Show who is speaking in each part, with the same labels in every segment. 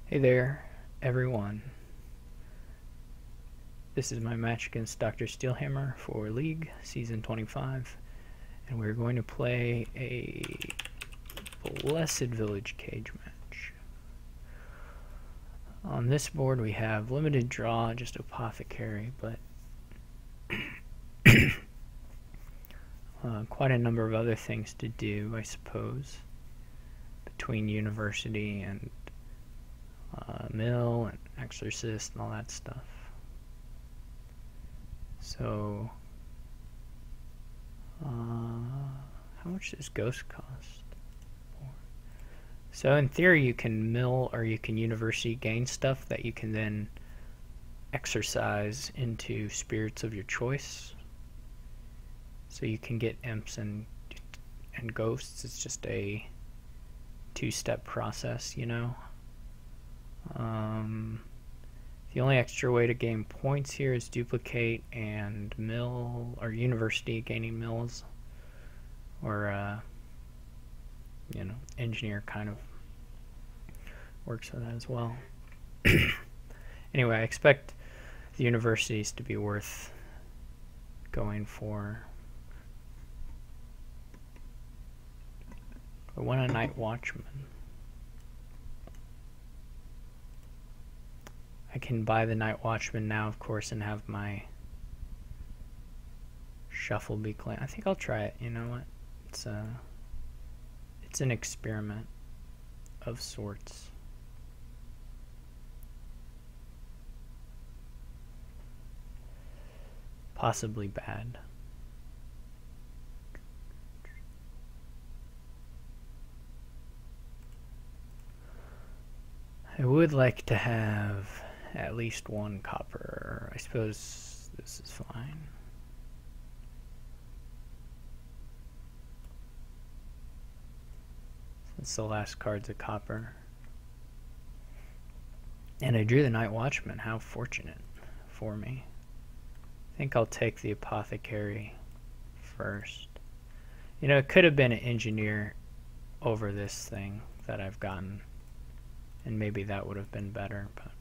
Speaker 1: Hey there, everyone. This is my match against drsteelhammer for League Season 25, and we're going to play a Blessed Village cage match. On this board we have limited draw, just apothecary, but quite a number of other things to do, I suppose, between university and mill and exorcist and all that stuff. So, how much does ghost cost? So in theory you can mill or you can university gain stuff that you can then exercise into spirits of your choice. So you can get imps and ghosts. It's just a two-step process, you know. The only extra way to gain points here is duplicate and mill, or university gaining mills, or you know, engineer kind of works for that as well. Anyway, I expect the universities to be worth going for. I want a night watchman. I can buy the night watchman now, of course, and have my shuffle be clean. I think I'll try it. You know what? It's an experiment of sorts. Possibly bad. I would like to have at least one copper. I suppose this is fine. Since the last card's a copper. And I drew the Night Watchman. How fortunate for me. I think I'll take the apothecary first. You know, it could have been an engineer over this thing that I've gotten. And maybe that would have been better, but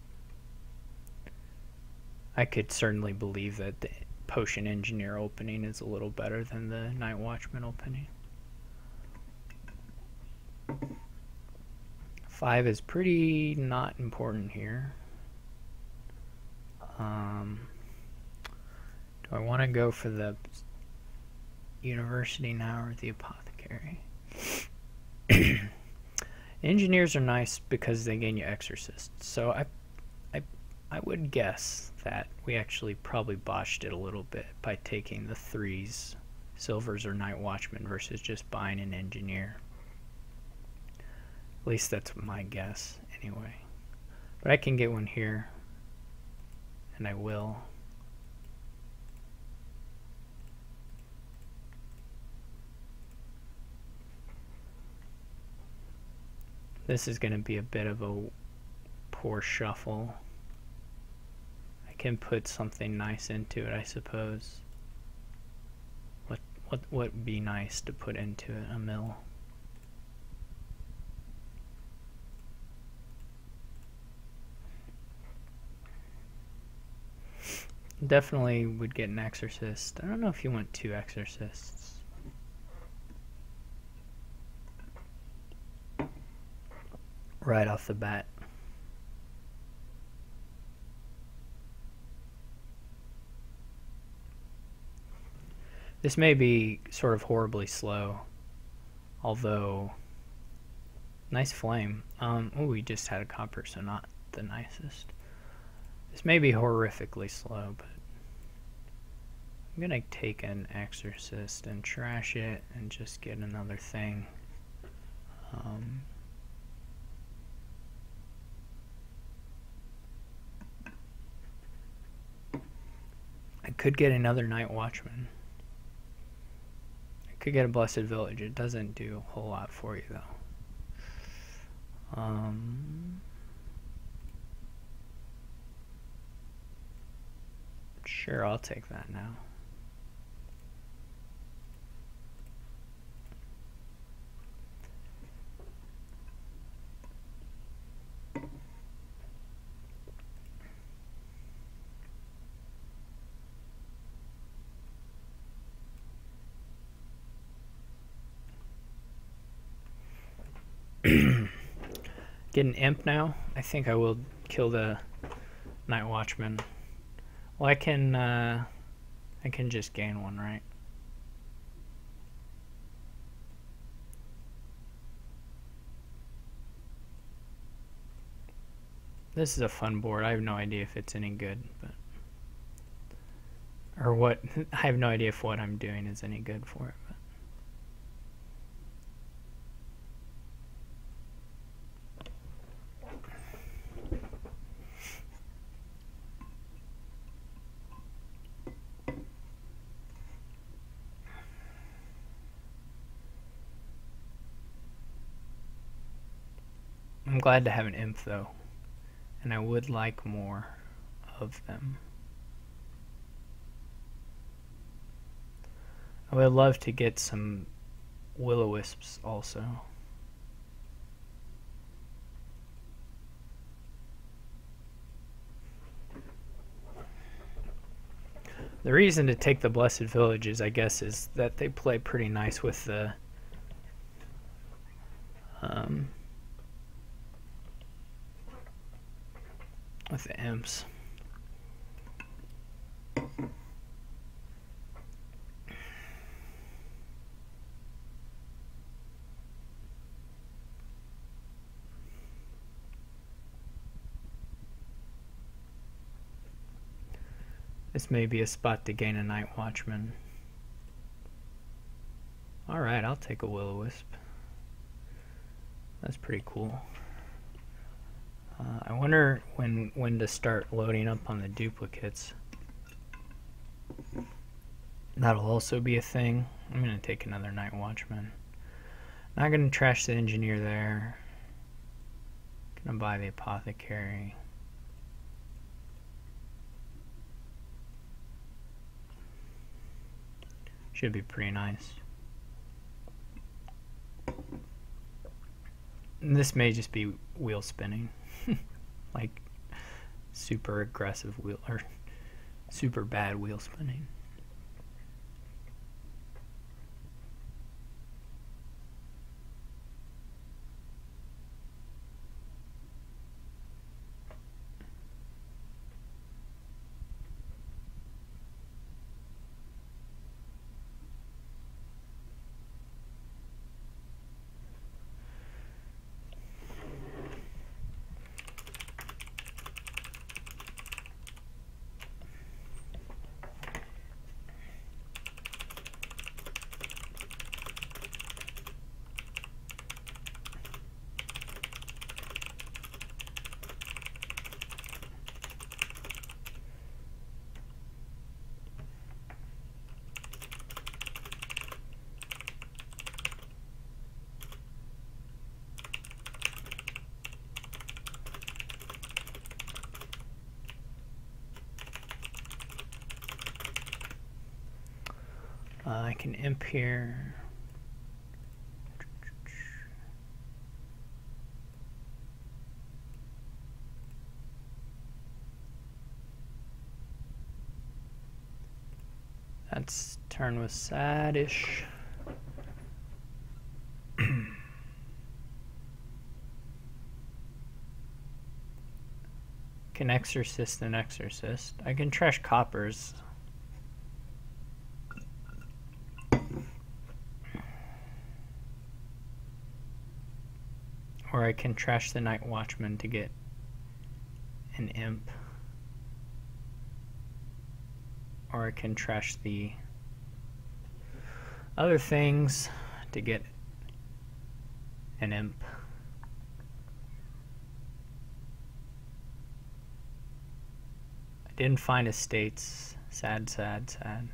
Speaker 1: I could certainly believe that the potion engineer opening is a little better than the night watchman opening. 5 is pretty not important here. Do I want to go for the university now or the apothecary? Engineers are nice because they gain you exorcists. So I would guess that we actually probably botched it a little bit by taking the 3s, silvers or night watchman, versus just buying an engineer. At least that's my guess anyway. But I can get one here, and I will. This is going to be a bit of a poor shuffle. I can put something nice into it, I suppose. What would be nice to put into it? A mill. Definitely would get an exorcist. I don't know if you want 2 exorcists. Right off the bat. This may be sort of horribly slow, although nice flame. Oh, we just had a copper, so not the nicest. This may be horrifically slow, but I'm gonna take an exorcist and trash it and just get another thing. I could get another night watchman. I could get a blessed village. It doesn't do a whole lot for you though. Sure, I'll take that now. Get an imp now. I think I will kill the night watchman. Well, I can just gain one, right? This is a fun board. I have no idea if it's any good, but or what. I have no idea if what I'm doing is any good for it. But. I'm glad to have an imp though, and I would like more of them. I would love to get some will-o-wisps also. The reason to take the Blessed Villages, I guess, is that they play pretty nice with the imps. This may be a spot to gain a Night Watchman. Alright, I'll take a will-o-wisp. That's pretty cool. I wonder when to start loading up on the duplicates. That'll also be a thing. I'm going to take another Night Watchman. Not going to trash the engineer there. Going to buy the apothecary. Should be pretty nice. And this may just be wheel spinning. Like super aggressive wheel or super bad wheel spinning. I can imp here. That's turn was sad-ish. Can exorcist an exorcist. I can trash coppers. Or I can trash the Night Watchman to get an imp. Or I can trash the other things to get an imp. I didn't find estates. Sad, sad, sad.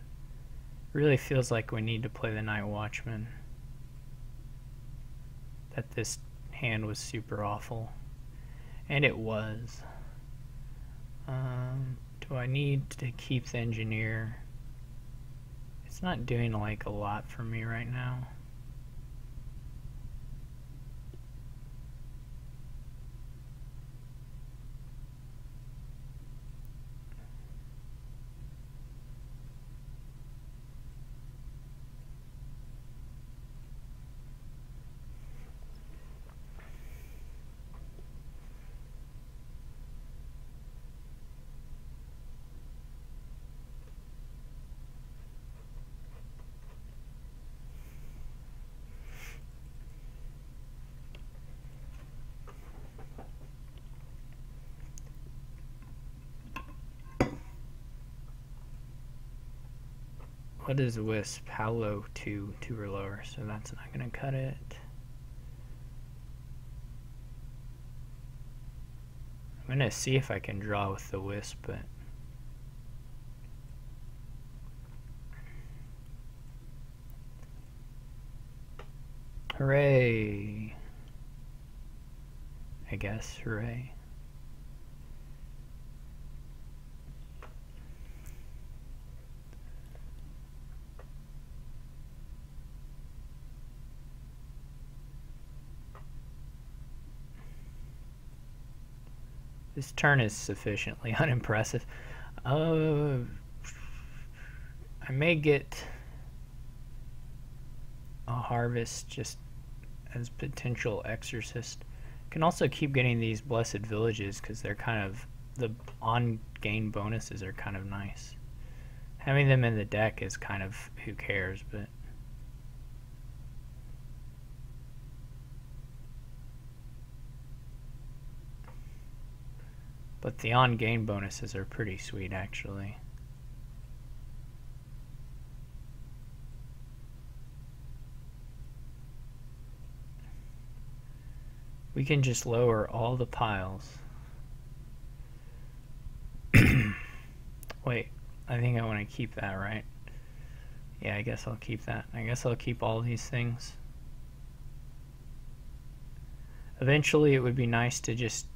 Speaker 1: Really feels like we need to play the Night Watchman. That this hand was super awful. And it was. Do I need to keep the engineer? It's not doing like a lot for me right now. what is wisp? How low? 2 or lower, so that's not going to cut it. I'm going to see if I can draw with the wisp, but hooray! I guess, hooray. This turn is sufficiently unimpressive. I may get a harvest just as potential exorcist. Can also keep getting these blessed villages because they're kind of, the on-gain bonuses are kind of nice. Having them in the deck is kind of who cares, but the on-gain bonuses are pretty sweet actually. We can just lower all the piles. Wait, I think I want to keep that, right? Yeah, I guess I'll keep that. I guess I'll keep all these things. Eventually it would be nice to just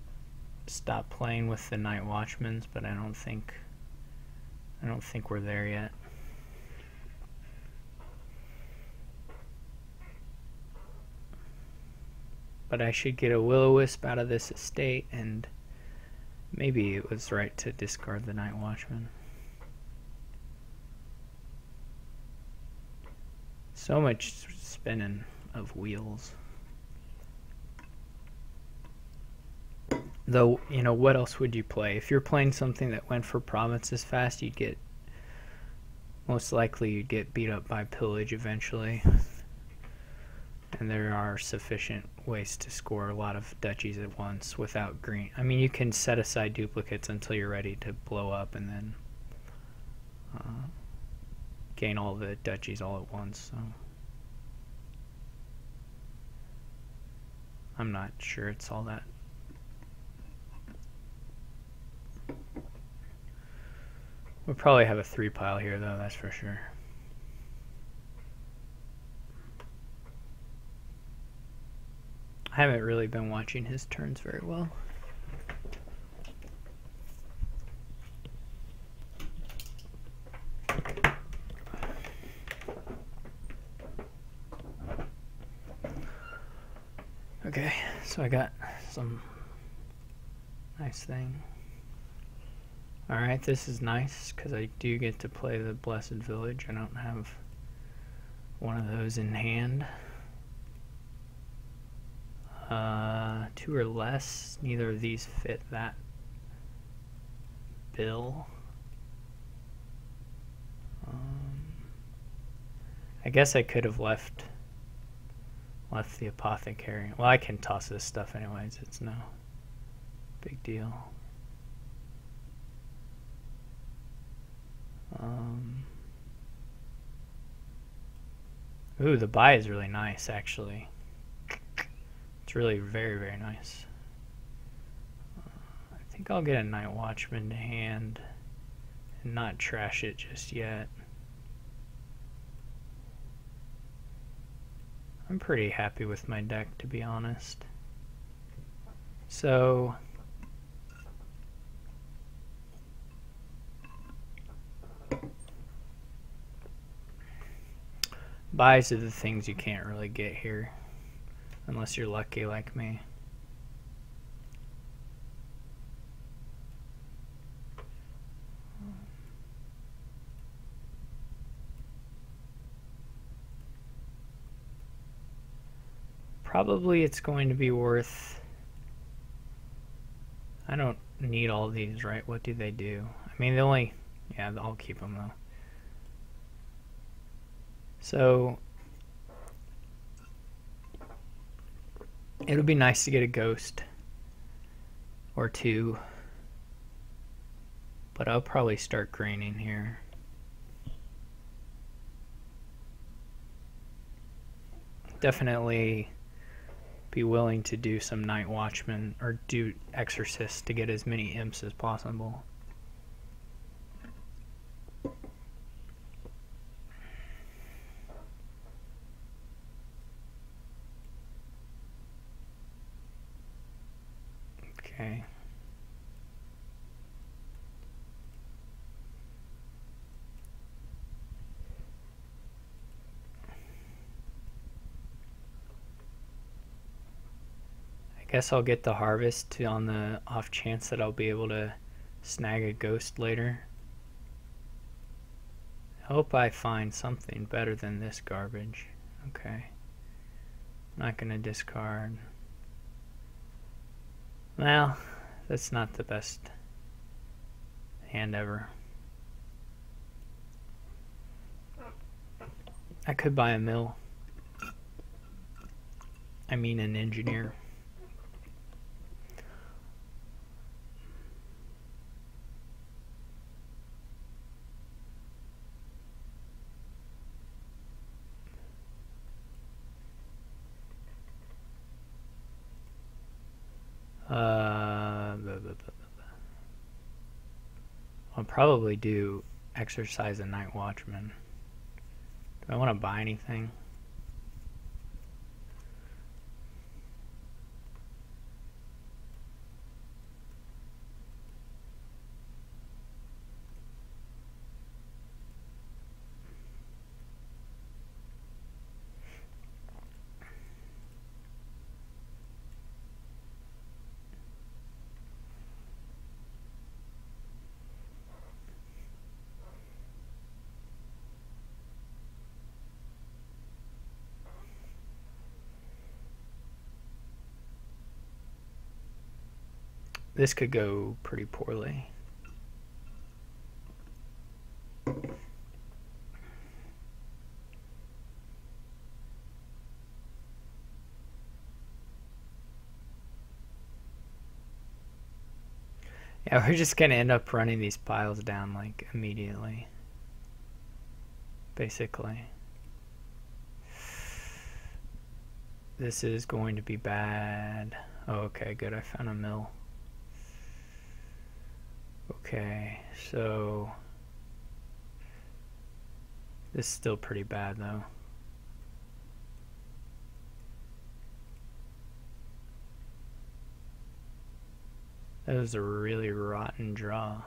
Speaker 1: stop playing with the Night Watchmans, but I don't think we're there yet. But I should get a Will-O-Wisp out of this estate, and maybe it was right to discard the Night Watchman. So much spinning of wheels. Though, you know, what else would you play? If you're playing something that went for provinces fast, you'd get, most likely you'd get beat up by pillage eventually. And there are sufficient ways to score a lot of duchies at once without green. I mean, you can set aside duplicates until you're ready to blow up and then gain all the duchies all at once. So I'm not sure it's all that. We'll probably have a 3 pile here though, that's for sure. I haven't really been watching his turns very well. Okay, so I got some nice thing. Alright, this is nice because I do get to play the Blessed Village. I don't have one of those in hand. 2 or less, neither of these fit that bill. I guess I could have left the apothecary. Well, I can toss this stuff anyways, it's no big deal. Ooh, the buy is really nice actually. It's really very, very nice. I think I'll get a Night Watchman to hand and not trash it just yet. I'm pretty happy with my deck, to be honest. So buys are the things you can't really get here unless you're lucky like me. Probably it's going to be worth, I don't need all these, right? What do they do? I mean, yeah, I'll keep them though. So it'll be nice to get a ghost or 2, but I'll probably start greening here. definitely be willing to do some night watchman or do exorcist to get as many imps as possible. Okay. I guess I'll get the harvest on the off chance that I'll be able to snag a ghost later. I hope I find something better than this garbage. Okay. Not gonna discard. Well, that's not the best hand ever. I could buy a mill. I mean an engineer. I'll probably do exercise a night watchman. Do I want to buy anything? This could go pretty poorly. Yeah, we're just gonna end up running these piles down like immediately. Basically. This is going to be bad. Oh, okay, good. I found a mill. Okay, so this is still pretty bad though. That was a really rotten draw.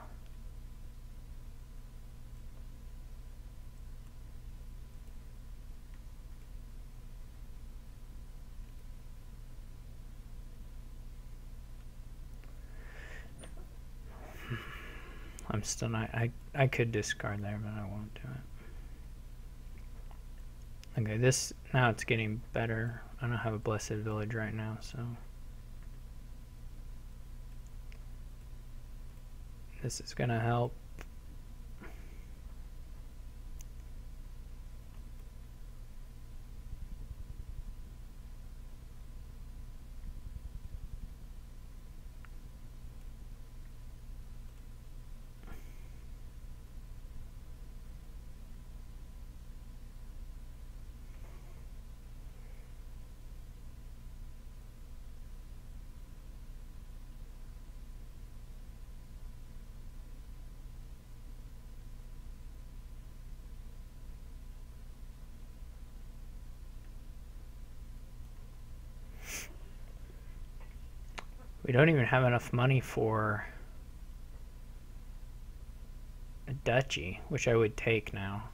Speaker 1: I'm still not, I could discard there, but I won't do it. Okay, this, now it's getting better. I don't have a blessed village right now, so. This is gonna help. We don't even have enough money for a duchy, which I would take now.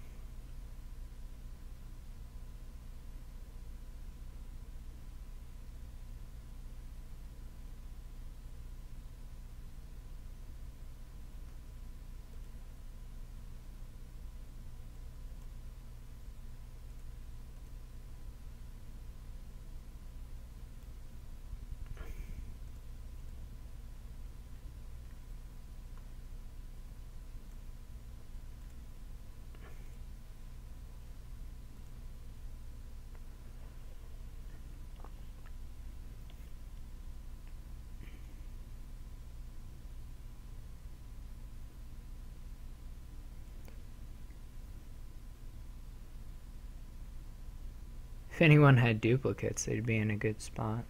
Speaker 1: If anyone had duplicates, they'd be in a good spot.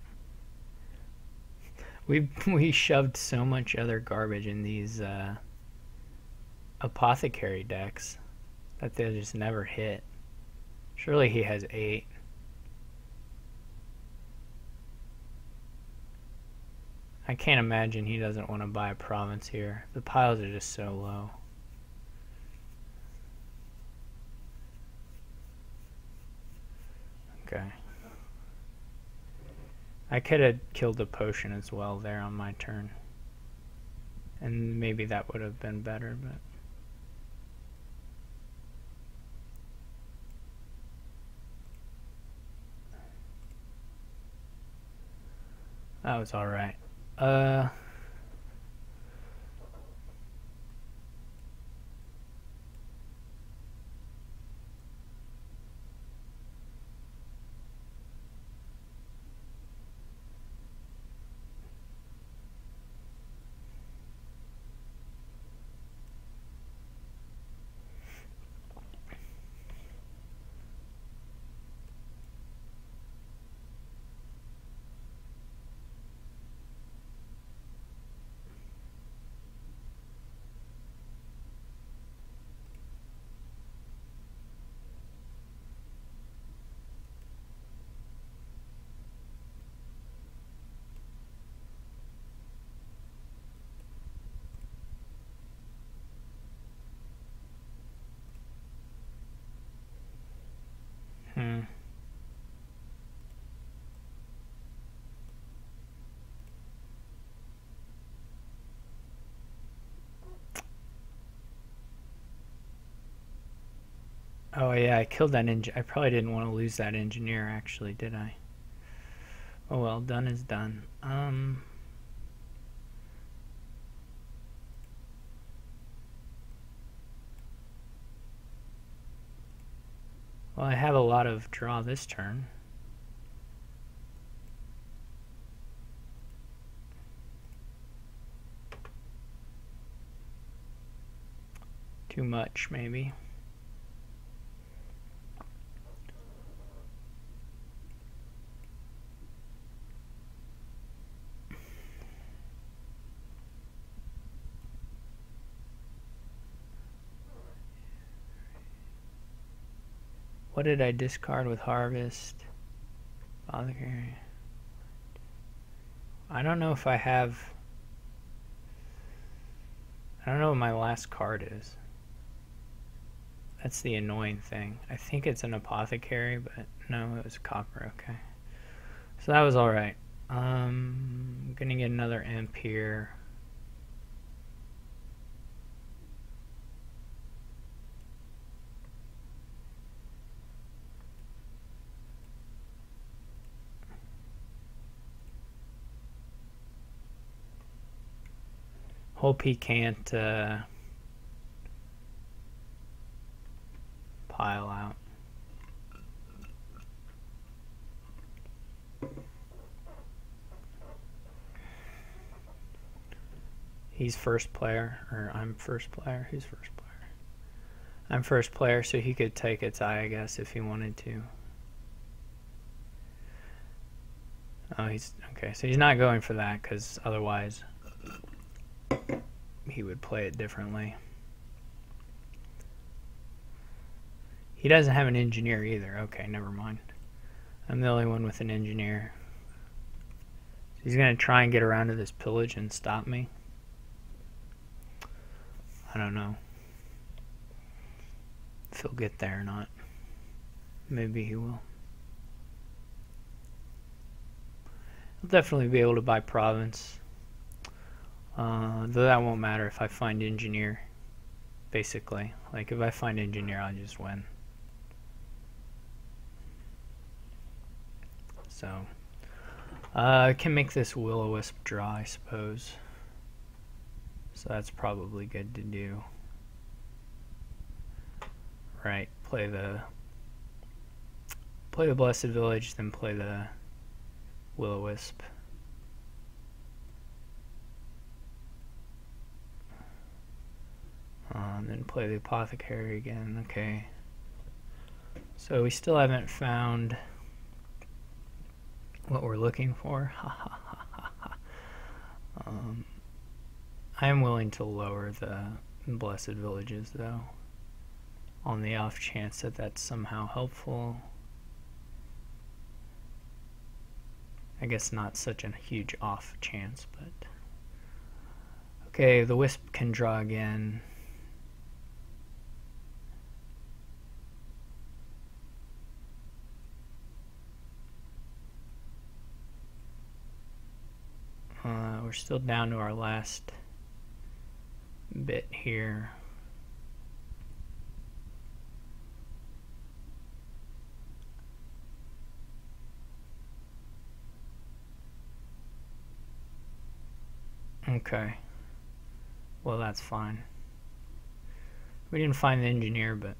Speaker 1: We shoved so much other garbage in these apothecary decks that they just never hit. Surely he has 8. I can't imagine he doesn't want to buy a province here. The piles are just so low. Okay. I could have killed the potion as well there on my turn. And maybe that would have been better, but... that was alright. Oh yeah, I killed that I probably didn't want to lose that engineer, actually, did I? Oh well, done is done. Well, I have a lot of draw this turn. Too much, maybe. What did I discard with Harvest? Apothecary. I don't know if I have... I don't know what my last card is. That's the annoying thing. I think it's an Apothecary, but no, it was copper, okay. So that was alright. I'm gonna get another imp here. Hope he can't pile out. He's first player, or I'm first player. Who's first player? I'm first player, so he could take its eye, I guess, if he wanted to. Oh, he's okay. So he's not going for that, because otherwise he would play it differently. He doesn't have an engineer either. Okay, never mind. I'm the only one with an engineer. So he's going to try and get around to this pillage and stop me. I don't know if he'll get there or not. Maybe he will. He'll definitely be able to buy province. Though that won't matter if I find engineer. Basically, like if I find engineer, I'll just win. So I can make this will-o-wisp draw, I suppose. So that's probably good to do. Right, play the Blessed Village, then play the will-o-wisp. Then play the Apothecary again. Okay. So we still haven't found what we're looking for. I am willing to lower the blessed villages though, on the off chance that that's somehow helpful. I guess not such a huge off chance, but okay, the wisp can draw again. We're still down to our last bit here. Okay. Well, that's fine. We didn't find the engineer, but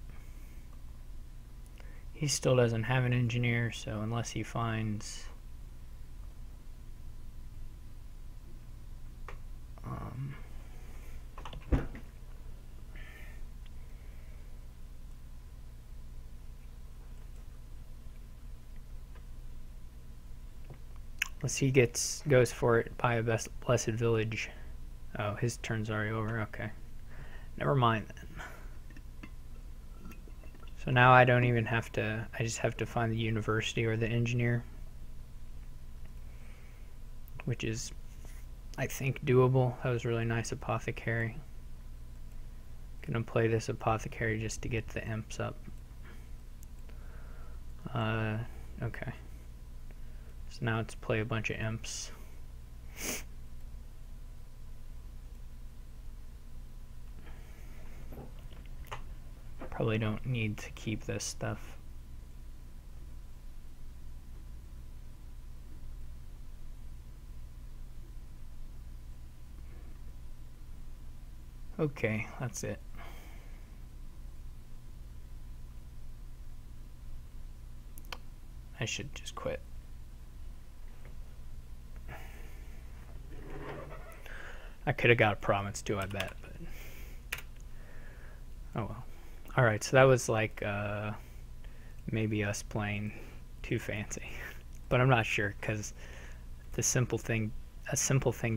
Speaker 1: he still doesn't have an engineer, so unless he finds unless he goes for it by a blessed village. Oh, his turn's already over. Okay, never mind then. So now I don't even have to, I just have to find the university or the engineer, which is, I think, doable. That was really nice apothecary. Gonna play this apothecary just to get the imps up. Okay. So now let's play a bunch of imps. Probably don't need to keep this stuff. Okay, that's it. I should just quit. I could have got a province too, I bet, but oh well. Alright, so that was like maybe us playing too fancy. But I'm not sure, because a simple thing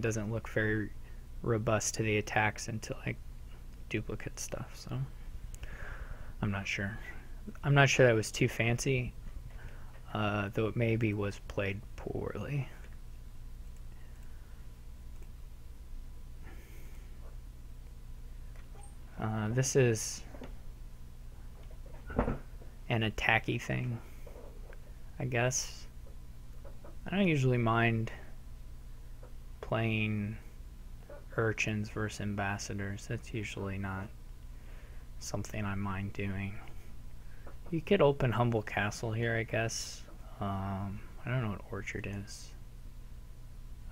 Speaker 1: doesn't look very robust to the attacks until I duplicate stuff, so I'm not sure. I'm not sure that was too fancy, though it maybe was played poorly. This is an attacky thing, I guess. I don't usually mind playing urchins versus ambassadors. That's usually not something I mind doing. You could open Humble Castle here, I guess. I don't know what orchard is.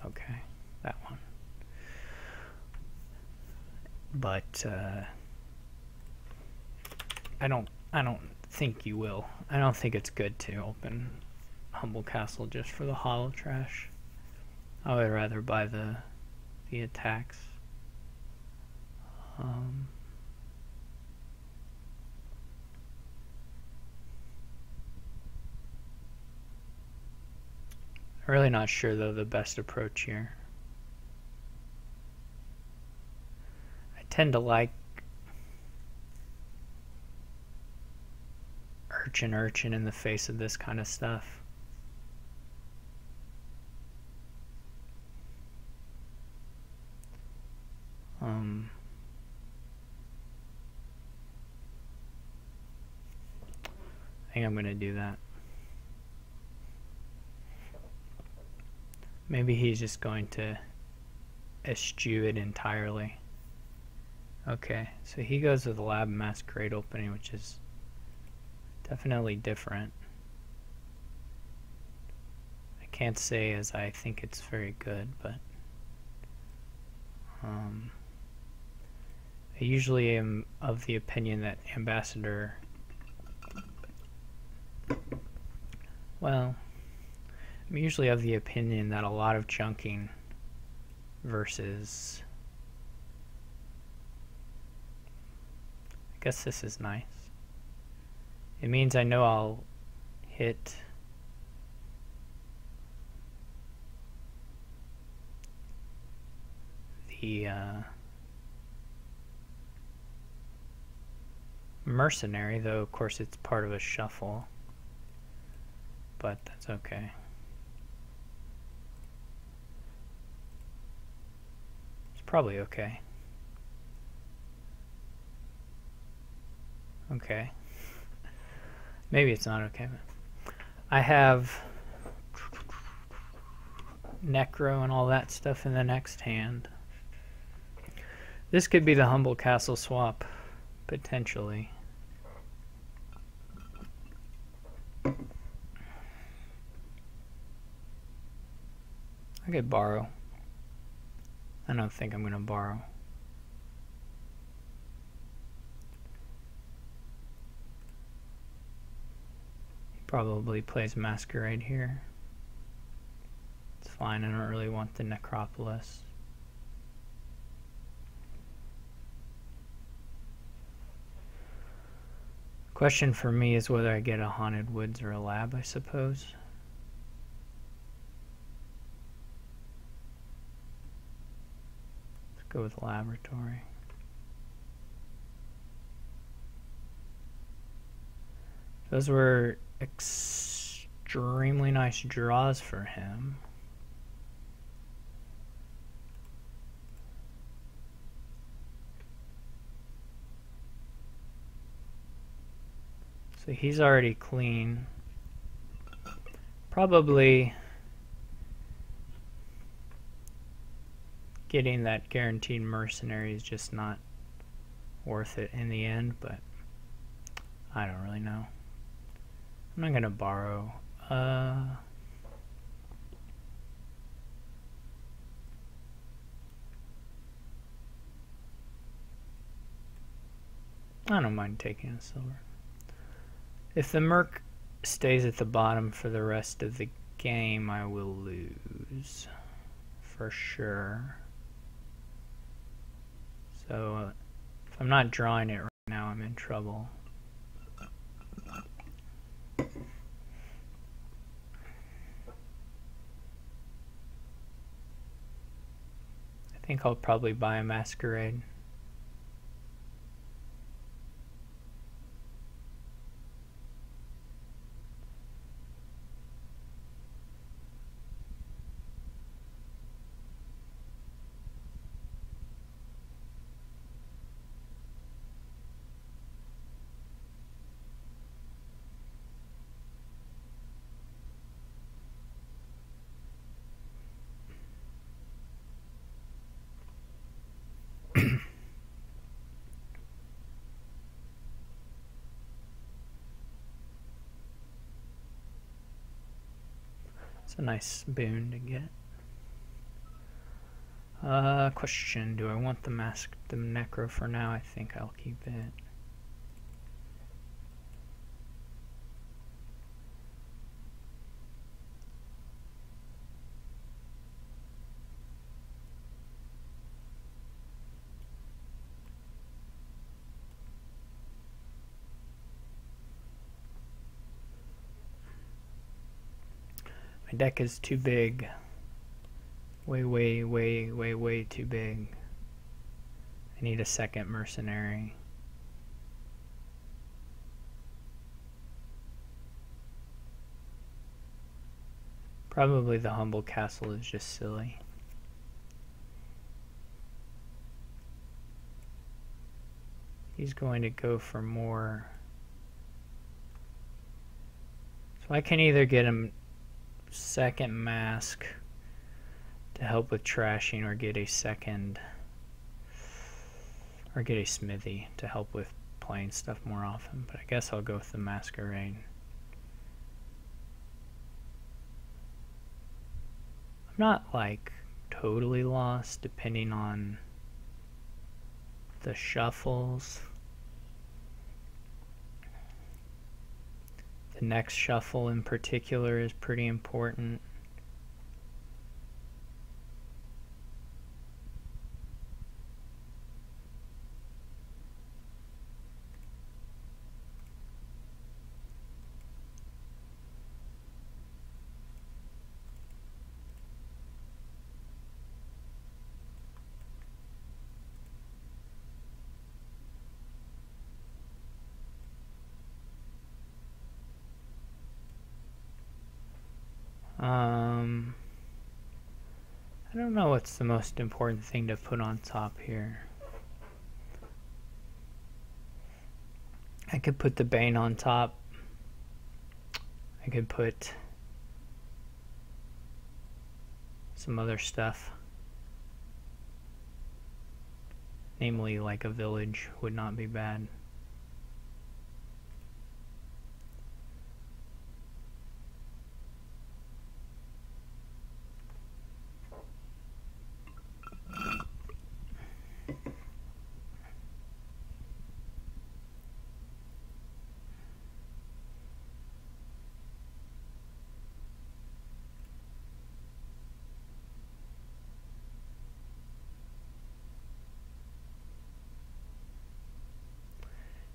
Speaker 1: Okay, that one. But I don't think you will. I don't think it's good to open Humble Castle just for the hollow trash. I would rather buy the attacks. I'm really not sure though the best approach here. I tend to like urchin in the face of this kind of stuff. I think I'm going to do that. Maybe he's just going to eschew it entirely. Okay, so he goes with the Lab Masquerade opening, which is definitely different. I can't say as I think it's very good, but I usually am of the opinion that Ambassador, well, I'm usually of the opinion that a lot of junking versus, I guess this is nice. It means I know I'll hit the mercenary, though of course it's part of a shuffle, but that's okay. It's probably okay. Okay. Maybe it's not okay. But I have Necro and all that stuff in the next hand. This could be the Humble Castle swap, potentially. I could borrow. I don't think I'm going to borrow. He probably plays Masquerade here. It's fine, I don't really want the Necropolis. Question for me is whether I get a Haunted Woods or a Lab, I suppose. Let's go with Laboratory. Those were extremely nice draws for him. So he's already clean. Probably getting that guaranteed mercenary is just not worth it in the end, but I don't really know. I'm not gonna borrow. I don't mind taking a silver. If the Merc stays at the bottom for the rest of the game, I will lose. For sure. So, if I'm not drawing it right now, I'm in trouble. I think I'll probably buy a Masquerade. It's a nice boon to get. Question, do I want the Necro for now? I think I'll keep it. My deck is too big. Way too big. I need a second mercenary. Probably the Humble Castle is just silly. He's going to go for more. So I can either get him second mask to help with trashing, or get a second, or get a smithy to help with playing stuff more often, but I guess I'll go with the Masquerade. I'm not like totally lost depending on the shuffles. The next shuffle in particular is pretty important. I don't know what's the most important thing to put on top here. I could put the Bane on top. I could put some other stuff. Namely, like a village would not be bad.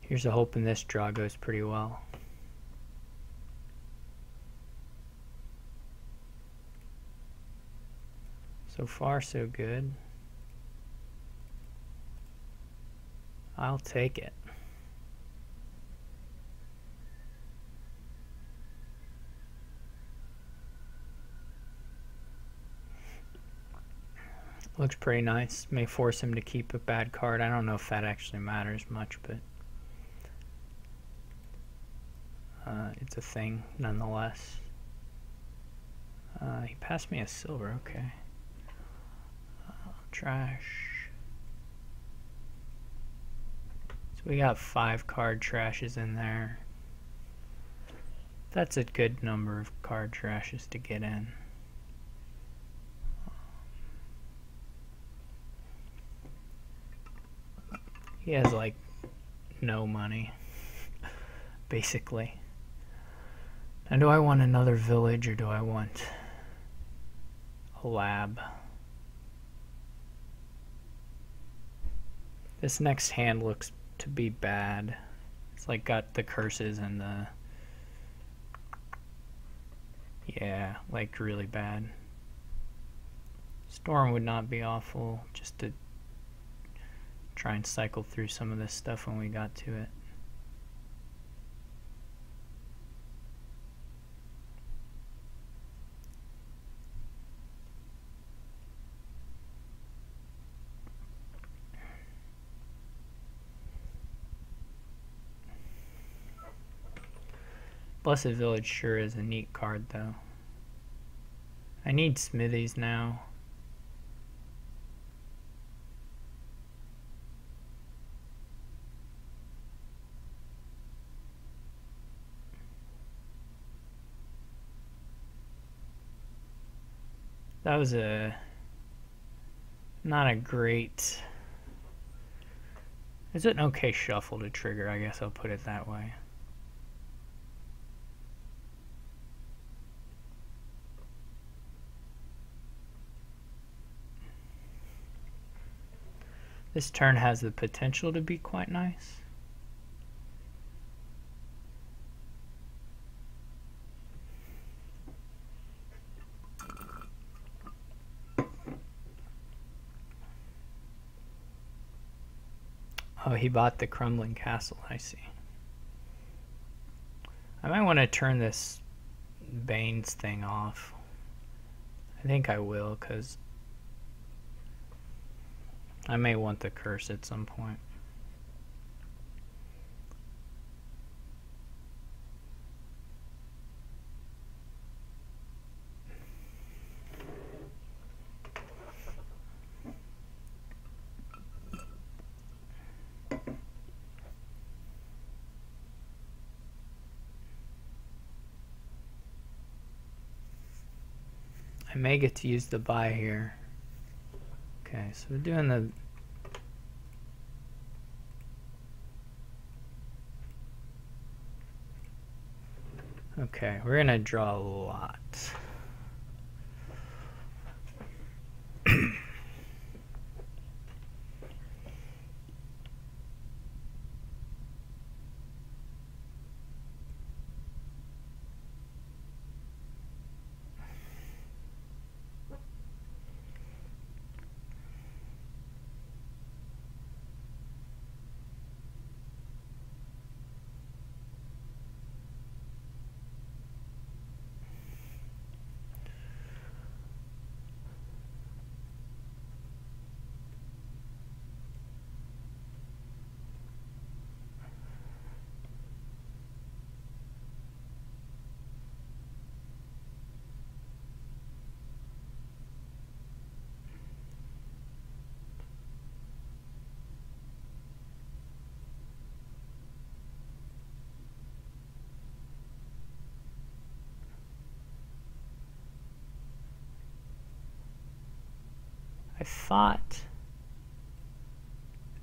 Speaker 1: Here's a hoping this draw goes pretty well. So far, so good. I'll take it. Looks pretty nice. May force him to keep a bad card. I don't know if that actually matters much, but it's a thing nonetheless. He passed me a silver, okay. Trash. So we got 5 card trashes in there. That's a good number of card trashes to get in. He has like no money, basically. Now, do I want another village or do I want a lab? This next hand looks to be bad. It's like got the curses and the... Yeah, like really bad. Storm would not be awful, just to try and cycle through some of this stuff when we got to it. Blessed Village sure is a neat card, though. I need smithies now. That was not a great... It's an okay shuffle to trigger, I guess I'll put it that way. This turn has the potential to be quite nice. Oh, he bought the crumbling castle, I see. I might want to turn this Bane's thing off. I think I will, because I may want the curse at some point. I may get to use the buy here. Okay, so we're doing the... Okay, we're gonna draw a lot.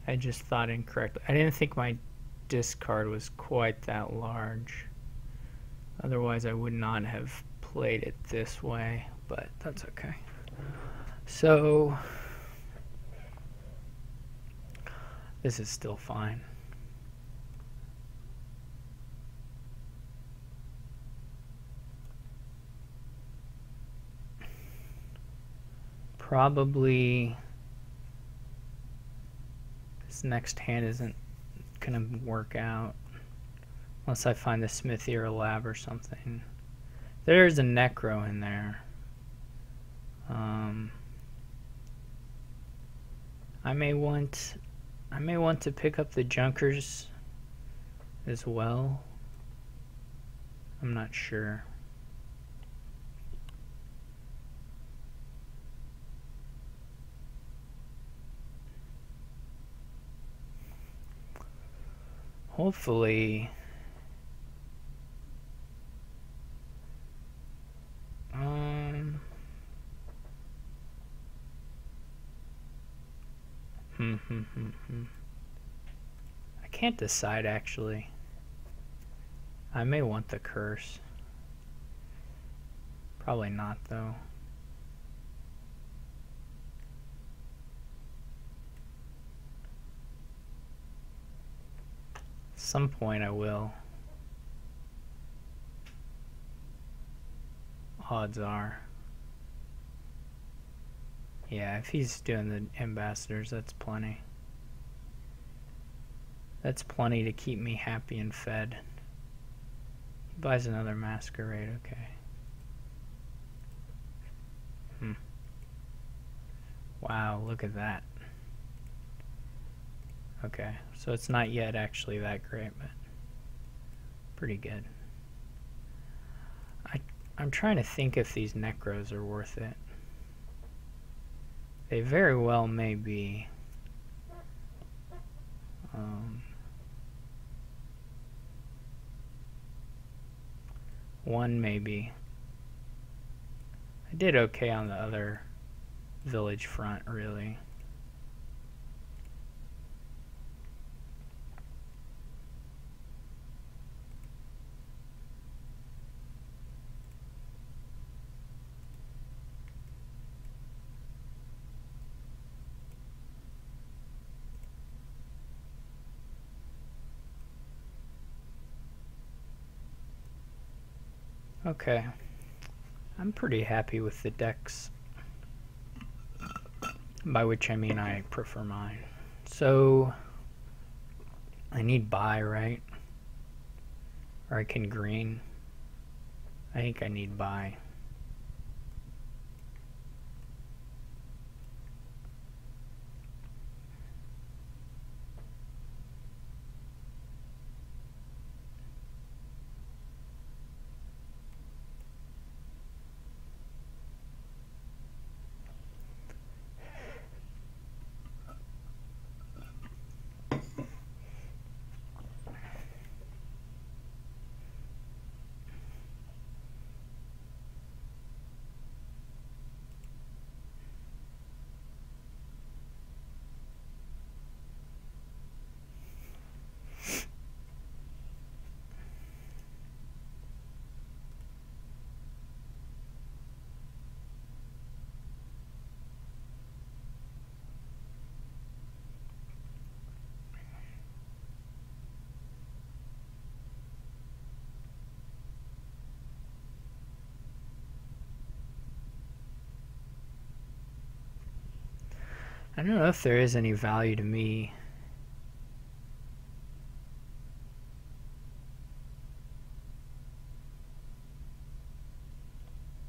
Speaker 1: I just thought incorrectly. I didn't think my discard was quite that large. Otherwise, I would not have played it this way, but that's okay. So, this is still fine. Probably this next hand isn't gonna work out unless I find the smithy or a lab or something. There's a necro in there. I may want to pick up the junkers as well. I'm not sure. Hopefully, I can't decide actually. I may want the curse. Probably not though. At some point I will. Odds are. Yeah, if he's doing the ambassadors, that's plenty. That's plenty to keep me happy and fed. He buys another masquerade, okay. Wow, look at that. Okay, so it's not yet actually that great, but pretty good. I'm trying to think if these necros are worth it. They very well may be. One maybe. I did okay on the other village front, really. Okay, I'm pretty happy with the decks, by which I mean I prefer mine. So, I need buy, right? Or I can green. I think I need buy. I don't know if there is any value to me.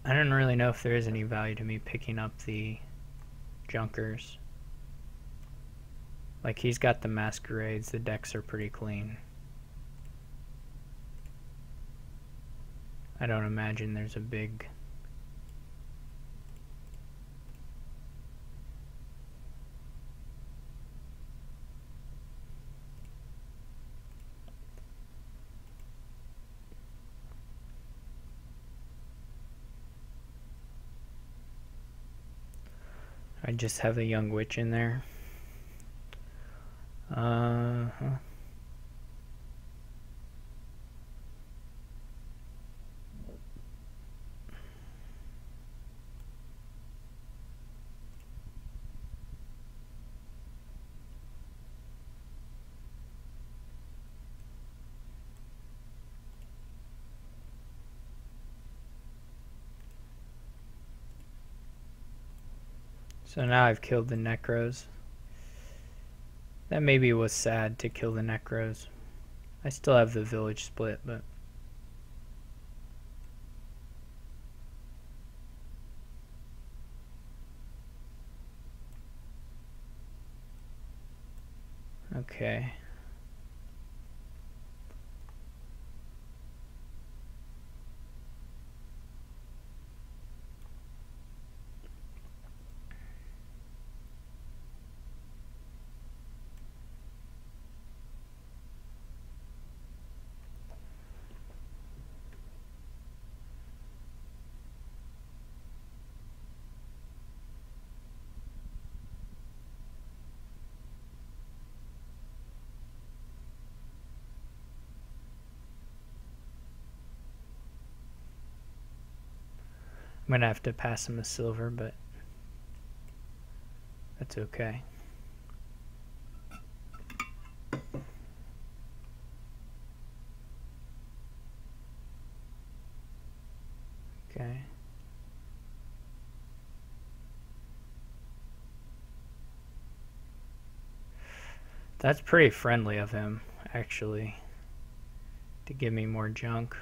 Speaker 1: I don't really know if there is any value to me picking up the junkers. Like, he's got the masquerades, the decks are pretty clean. I don't imagine there's a big... I just have a young witch in there. So now I've killed the necros. That maybe was sad to kill the necros. I still have the village split, but okay. I'm gonna have to pass him a silver, but that's okay. Okay. That's pretty friendly of him, actually, to give me more junk.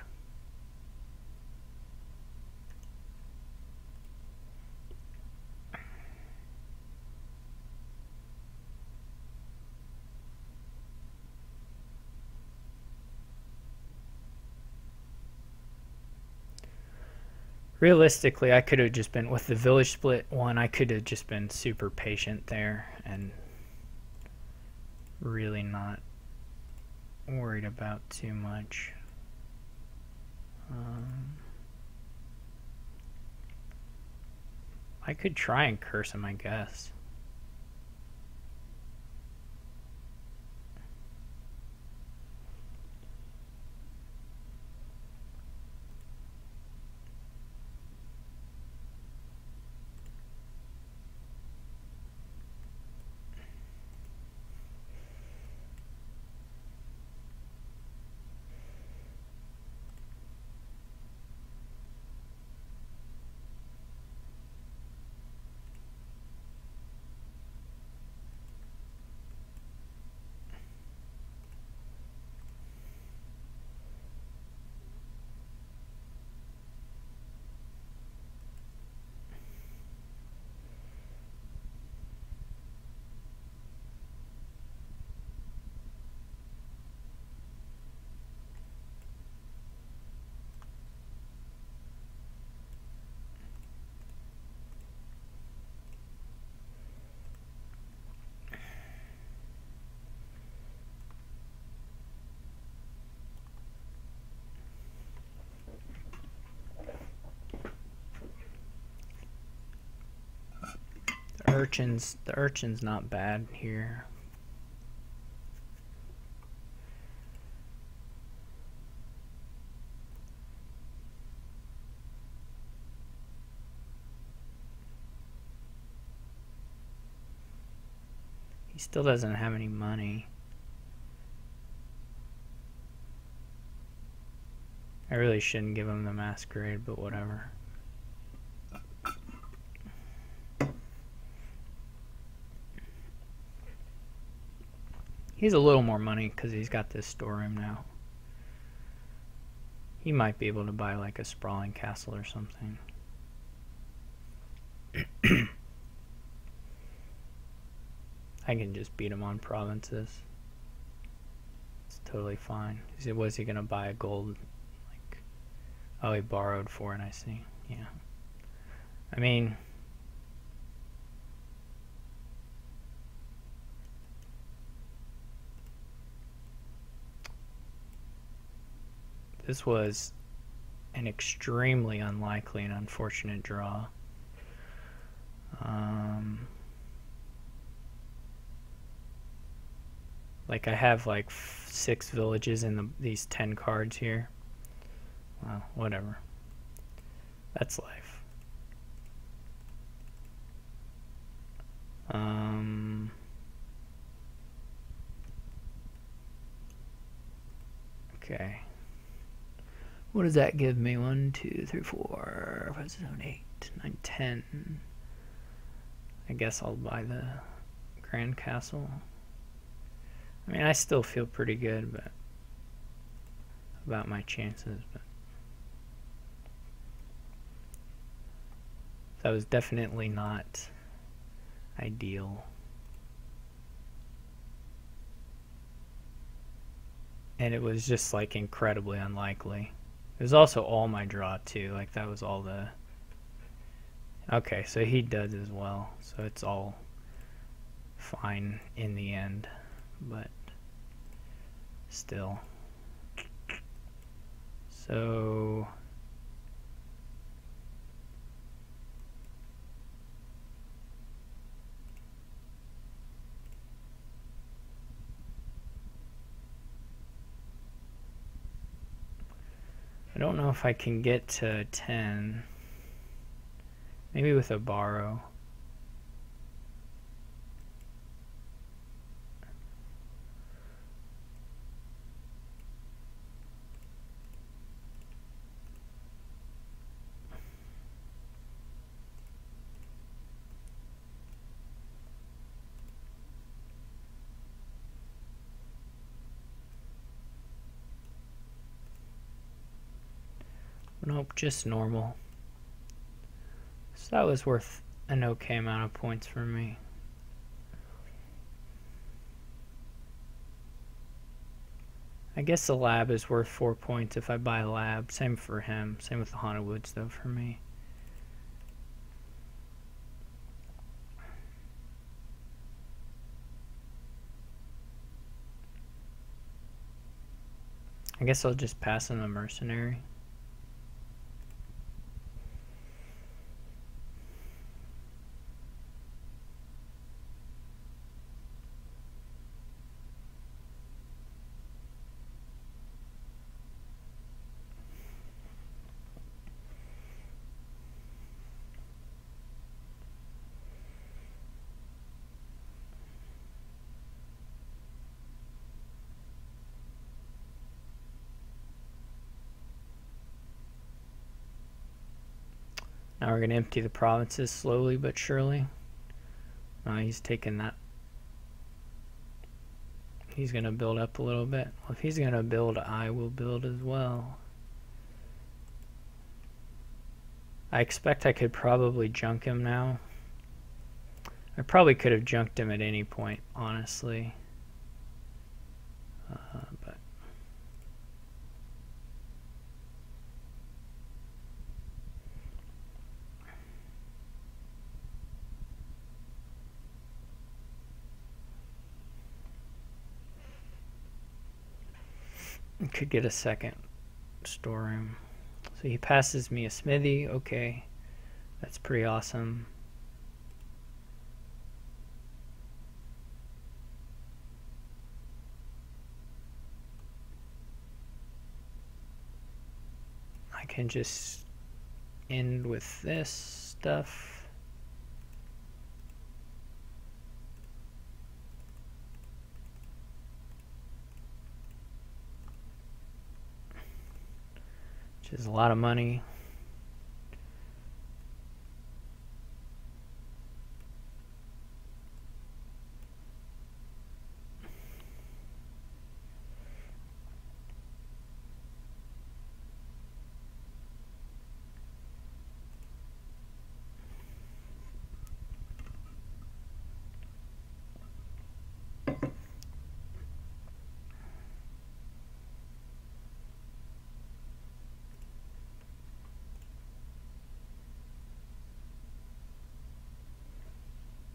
Speaker 1: Realistically, I could have just been, with the village split one, I could have just been super patient there and really not worried about too much. I could try and curse him, I guess. The urchin's not bad here. He still doesn't have any money. I really shouldn't give him the masquerade, but whatever. He's a little more money because he's got this storeroom now. He might be able to buy like a sprawling castle or something. I can just beat him on provinces. It's totally fine. Was he gonna buy a gold? Like, oh, he borrowed for it. I see. Yeah. I mean, this was an extremely unlikely and unfortunate draw. Like I have like 6 villages in these 10 cards here. Well, whatever. That's life. Okay. What does that give me? 1, 2, 3, 4, 5, 6, 7, 8, 9, 10. I guess I'll buy the Grand Castle. I mean, I still feel pretty good about my chances, but that was definitely not ideal. And it was just like incredibly unlikely. It was also all my draw too, like that was all the... Okay, so he does as well, so it's all fine in the end, but still. So I don't know if I can get to 10. Maybe with a borrow. Nope, just normal. So that was worth an okay amount of points for me. I guess the lab is worth 4 points if I buy a lab. Same for him. Same with the Haunted Woods though for me. I guess I'll just pass on the mercenary. Now we're going to empty the provinces slowly but surely. He's taking that. He's going to build up a little bit. Well, if he's going to build, I will build as well. I expect I could probably junk him now. I probably could have junked him at any point, honestly. But could get a second storeroom. So he passes me a smithy. Okay, that's pretty awesome. I can just end with this stuff. Which is a lot of money.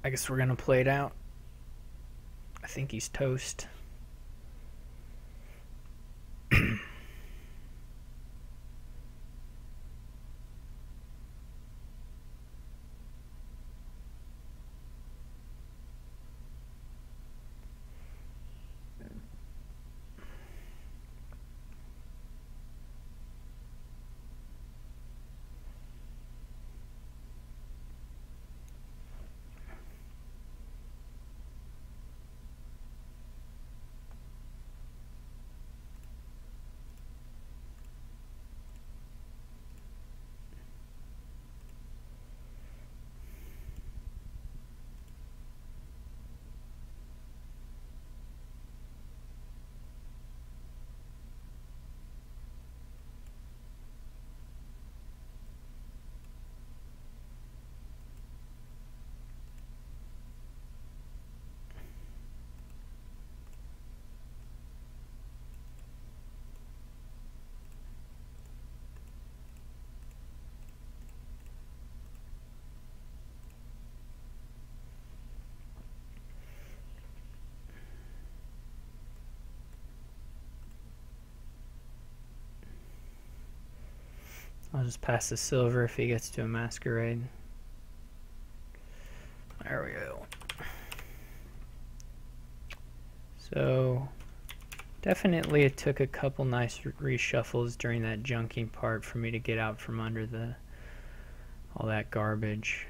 Speaker 1: I guess we're gonna play it out. I think he's toast. I'll just pass the silver if he gets to a masquerade. There we go. So definitely it took a couple nice reshuffles during that junking part for me to get out from under all that garbage.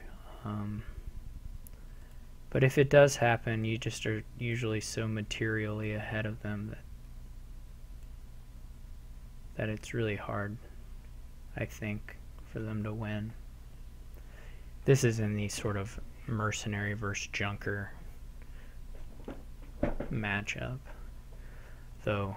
Speaker 1: But if it does happen, you just are usually so materially ahead of them that it's really hard, I think, for them to win. This is in the sort of mercenary versus junker matchup, though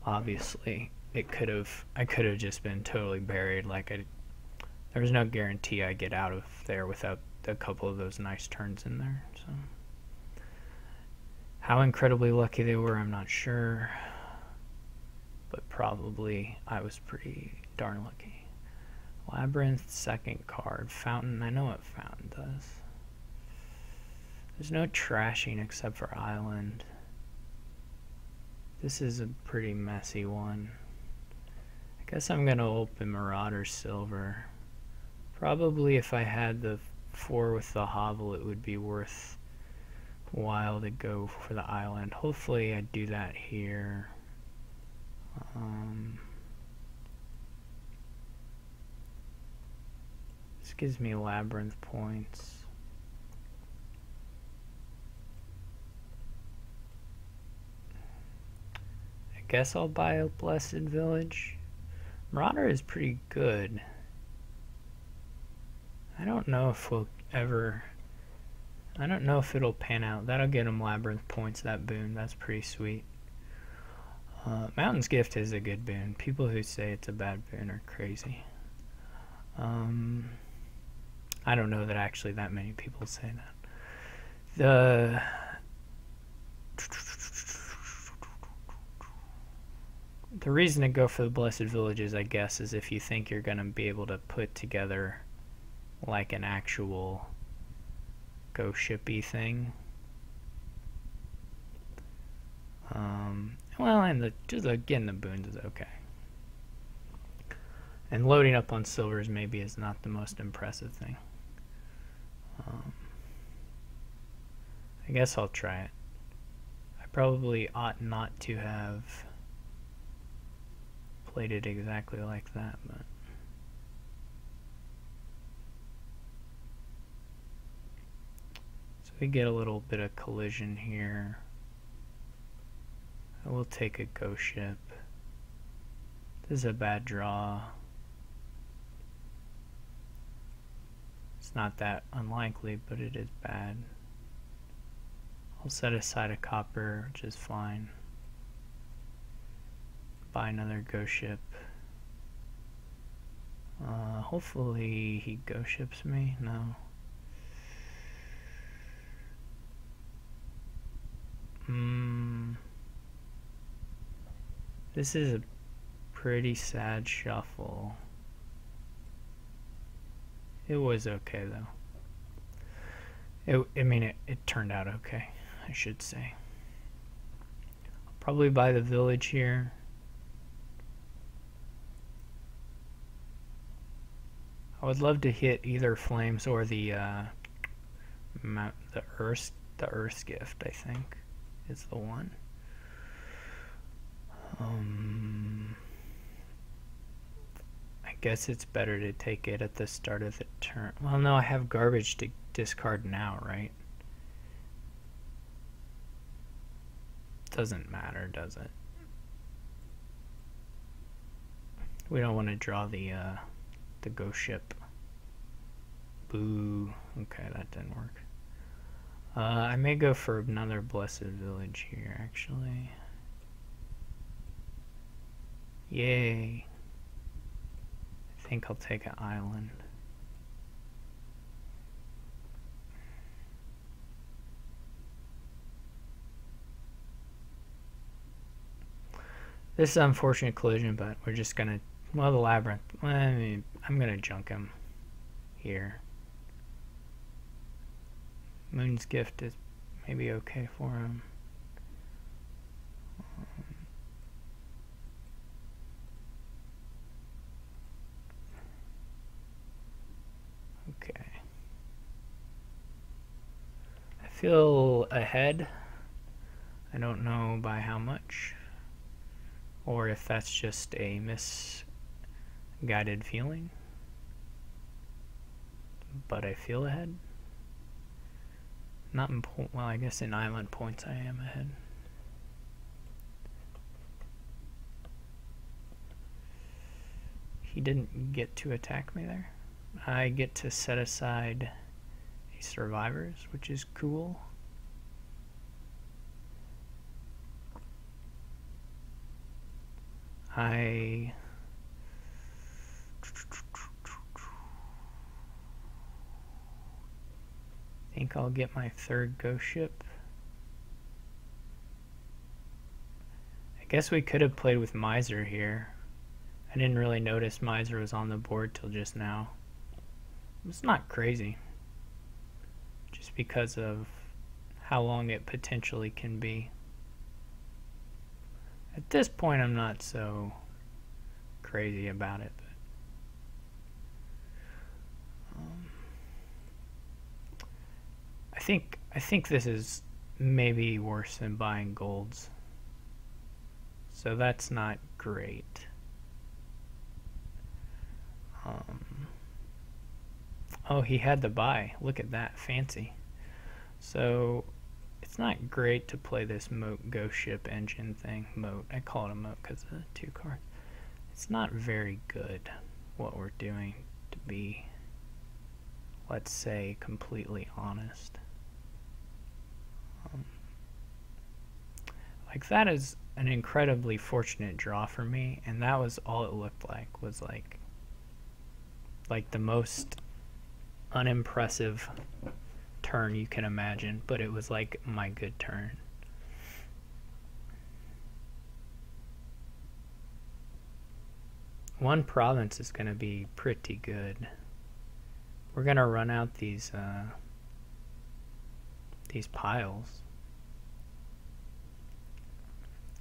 Speaker 1: obviously I could have just been totally buried. There was no guarantee I get out of there without a couple of those nice turns in there. So how incredibly lucky they were, I'm not sure, but probably I was pretty darn lucky. Labyrinth, second card. Fountain, I know what Fountain does. There's no trashing except for Island. This is a pretty messy one. I guess I'm going to open Marauder Silver. Probably if I had the 4 with the hovel, it would be worth while to go for the Island. Hopefully I do that here. This gives me Labyrinth points. I guess I'll buy a Blessed Village. Marauder is pretty good. I don't know if it'll pan out. That'll get him Labyrinth points, that boon. That's pretty sweet. Mountain's Gift is a good boon. People who say it's a bad boon are crazy. I don't know that actually that many people say that. The reason to go for the Blessed Villages, I guess, is if you think you're going to be able to put together like an actual ghost ship-y thing. Well, and just getting the boons is okay. And loading up on silvers maybe is not the most impressive thing. I guess I'll try it. I probably ought not to have played it exactly like that, but so we get a little bit of collision here. I will take a ghost ship. This is a bad draw. It's not that unlikely, but it is bad. I'll set aside a copper, which is fine. Buy another ghost ship. Hopefully he ghost ships me. No. This is a pretty sad shuffle. It was okay though. It turned out okay, I should say. I'll probably buy the village here. I would love to hit either flames or the Earth's Gift, I think, is the one. I guess it's better to take it at the start of the turn. Well, no, I have garbage to discard now, right? Doesn't matter, does it? We don't want to draw the ghost ship. Boo. Okay, that didn't work. I may go for another Blessed Village here, actually. Yay. I think I'll take an island. This is an unfortunate collision, but we're just gonna, well, the Labyrinth, I'm gonna junk him here. Moon's Gift is maybe okay for him. feel ahead. I don't know by how much, or if that's just a misguided feeling, but I feel ahead. Not in well, I guess in island points I am ahead. He didn't get to attack me there. I get to set aside a survivors, which is cool. I think I'll get my third ghost ship. I guess we could have played with Miser here. I didn't really notice Miser was on the board till just now. It's not crazy, just because of how long it potentially can be. At this point, I'm not so crazy about it. But, I think this is maybe worse than buying golds. So that's not great. Oh, he had the buy. Look at that, fancy. So it's not great to play this moat ghost ship engine thing. Moat, I call it a moat because of the 2 cards. It's not very good what we're doing, to be, let's say, completely honest. Like, that is an incredibly fortunate draw for me, and that was all it looked like, was like the most unimpressive turn you can imagine, but it was like my good turn. One province is going to be pretty good. We're going to run out these piles.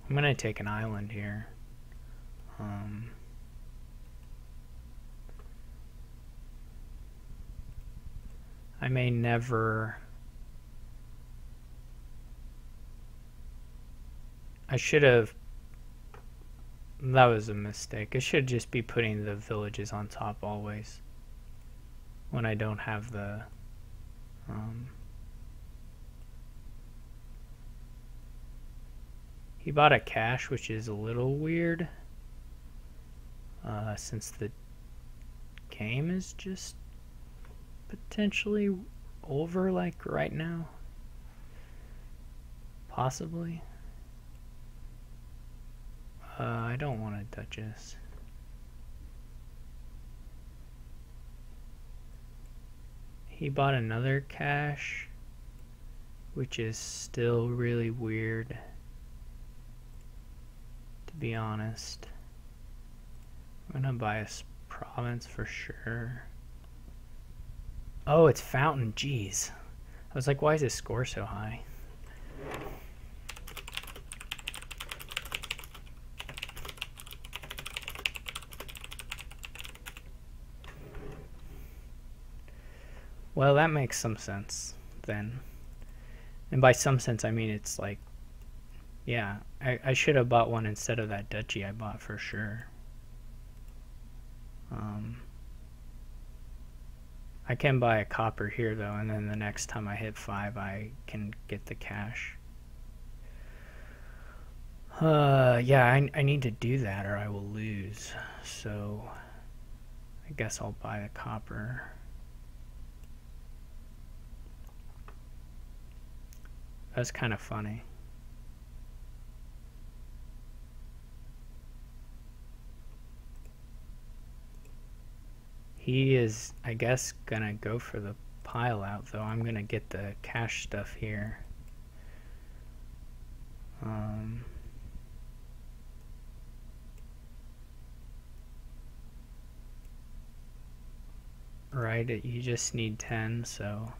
Speaker 1: I'm going to take an island here. I may never... I should have... That was a mistake. I should just be putting the villages on top always when I don't have the... He bought a cache, which is a little weird, since the game is just potentially over, like, right now. Possibly. I don't want a Duchess. He bought another cache, which is still really weird, to be honest. I'm gonna buy a province for sure. Oh, it's Fountain. Jeez. I was like, why is his score so high? Well, that makes some sense then. And by some sense, I mean it's like, yeah, I should have bought one instead of that duchy I bought for sure. I can buy a copper here though, and then the next time I hit 5 I can get the cash. Yeah, I need to do that or I will lose. So I guess I'll buy a copper. That's kind of funny. He is, I guess, gonna go for the pile out, though. I'm gonna get the cash stuff here. Right, you just need 10, so...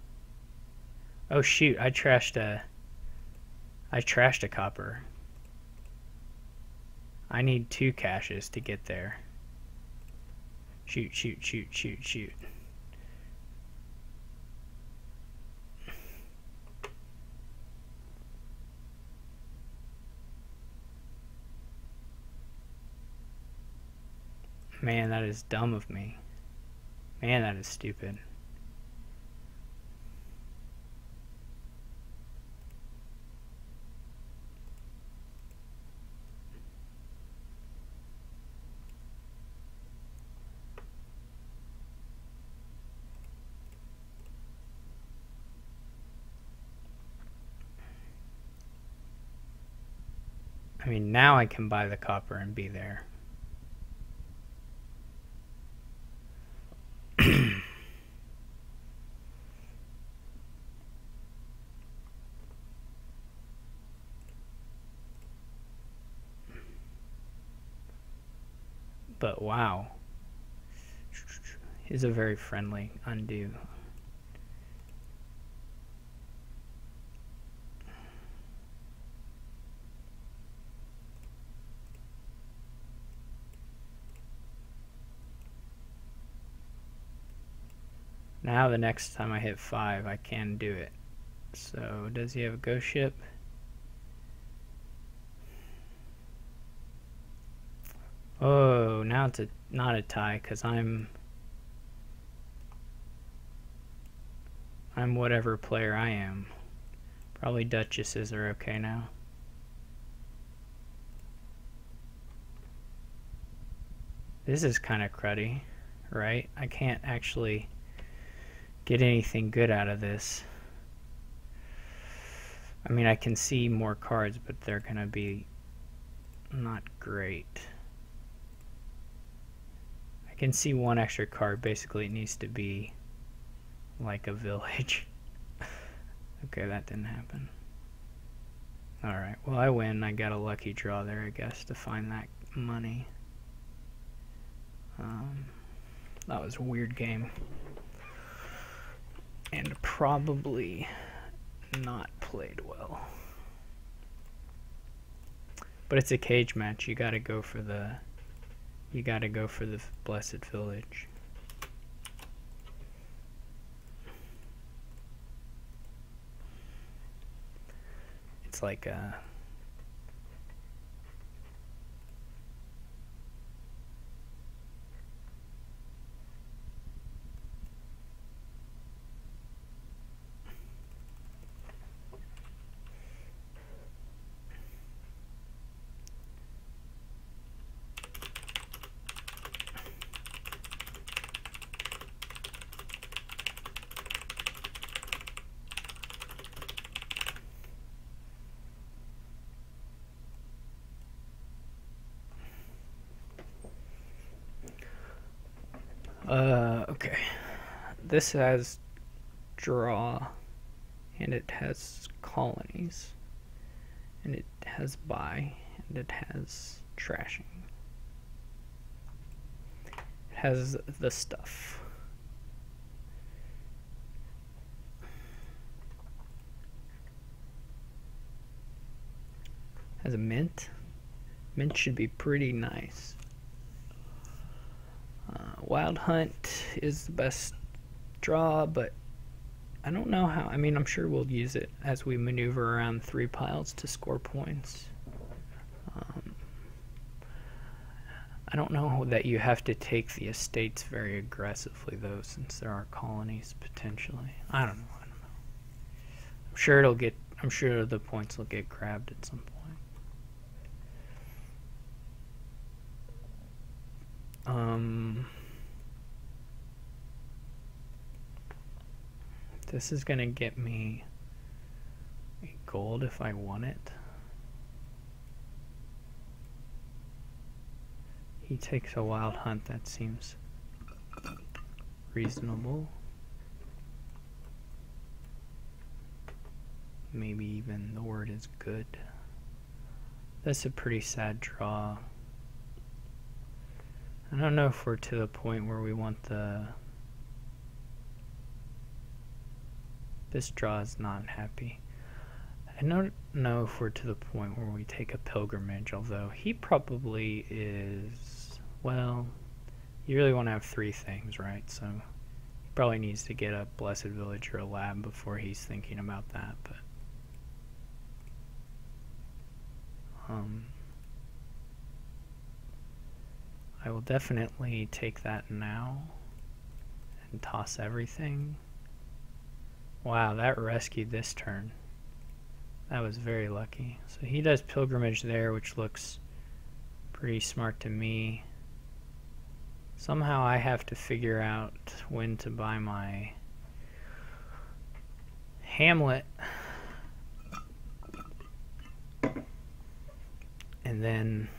Speaker 1: Oh shoot, I trashed a copper. I need 2 caches to get there. Shoot, shoot, shoot, shoot, shoot. Man, that is dumb of me. Man, that is stupid. I mean, now I can buy the copper and be there. But wow, is a very friendly undo. Now the next time I hit 5, I can do it. So does he have a ghost ship? Oh, now it's not a tie because I'm whatever player I am. Probably duchesses are okay now. This is kind of cruddy, right? I can't actually get anything good out of this. I mean, I can see more cards, but they're gonna be not great. I can see one extra card. Basically, it needs to be like a village. Okay, that didn't happen. Alright, well, I win. I got a lucky draw there, I guess, to find that money. That was a weird game. And probably not played well. But it's a cage match. You gotta go for the blessed village. It's like a okay. This has draw, and it has colonies, and it has buy, and it has trashing. It has the stuff. Has a mint. Mint should be pretty nice. Wild Hunt is the best draw, but I don't know how. I mean, I'm sure we'll use it as we maneuver around 3 piles to score points. I don't know that you have to take the estates very aggressively, though, since there are colonies potentially. I don't know. I'm sure it'll get. I'm sure the points will get grabbed at some point. This is gonna get me a gold if I want it. He takes a wild hunt. That seems reasonable. Maybe even the word is good. That's a pretty sad draw. I don't know if we're to the point where we want the... This draw is not happy. I don't know if we're to the point where we take a pilgrimage, although he probably is... Well, you really want to have 3 things, right? So he probably needs to get a blessed village or a lab before he's thinking about that, but... I will definitely take that now and toss everything. Wow, that rescued this turn. That was very lucky. So he does pilgrimage there, which looks pretty smart to me. Somehow I have to figure out when to buy my hamlet. And then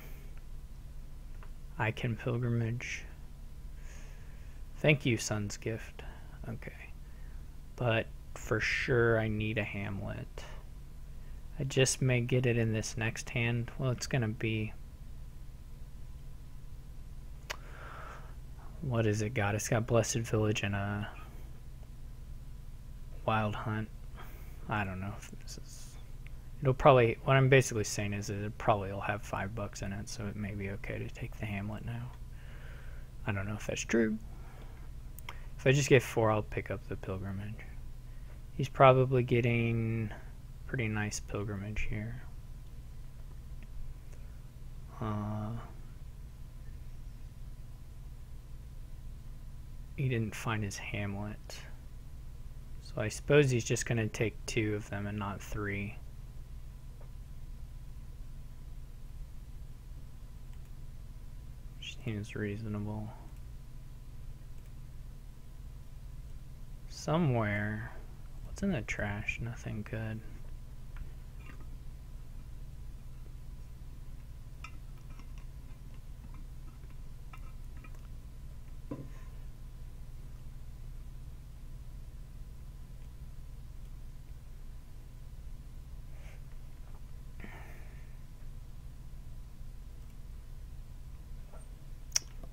Speaker 1: I can pilgrimage. Thank you, Sun's Gift. Okay. But for sure I need a hamlet. I just may get it in this next hand. Well, it's gonna be... What has it got? It's got Blessed Village and a Wild Hunt. I don't know if this is... It'll probably... What I'm basically saying is that it probably will have $5 in it, so it may be okay to take the hamlet now. I don't know if that's true. If I just get 4, I'll pick up the pilgrimage. He's probably getting pretty nice pilgrimage here. He didn't find his hamlet. So I suppose he's just going to take 2 of them and not 3. Which seems reasonable. Somewhere... What's in the trash? Nothing good.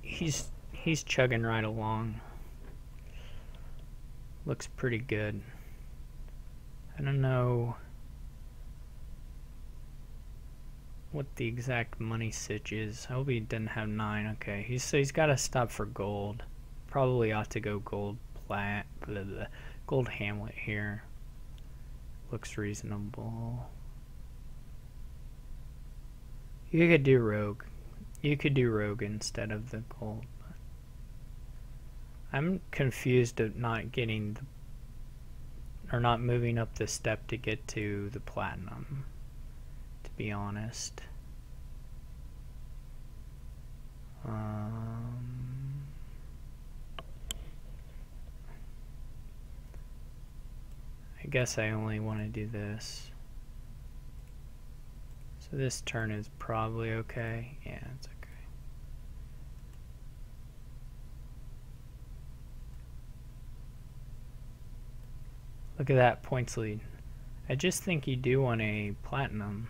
Speaker 1: He's chugging right along. Looks pretty good. I don't know what the exact money sitch is. I hope he didn't have 9. Okay, he's got to stop for gold. Probably ought to go gold plat, gold hamlet here. Looks reasonable. You could do rogue. You could do rogue instead of the gold. I'm confused of not getting the, or not moving up the step to get to the platinum, to be honest. I guess I only want to do this. So this turn is probably okay. Yeah, it's okay. Look at that points lead. I just think you do want a platinum.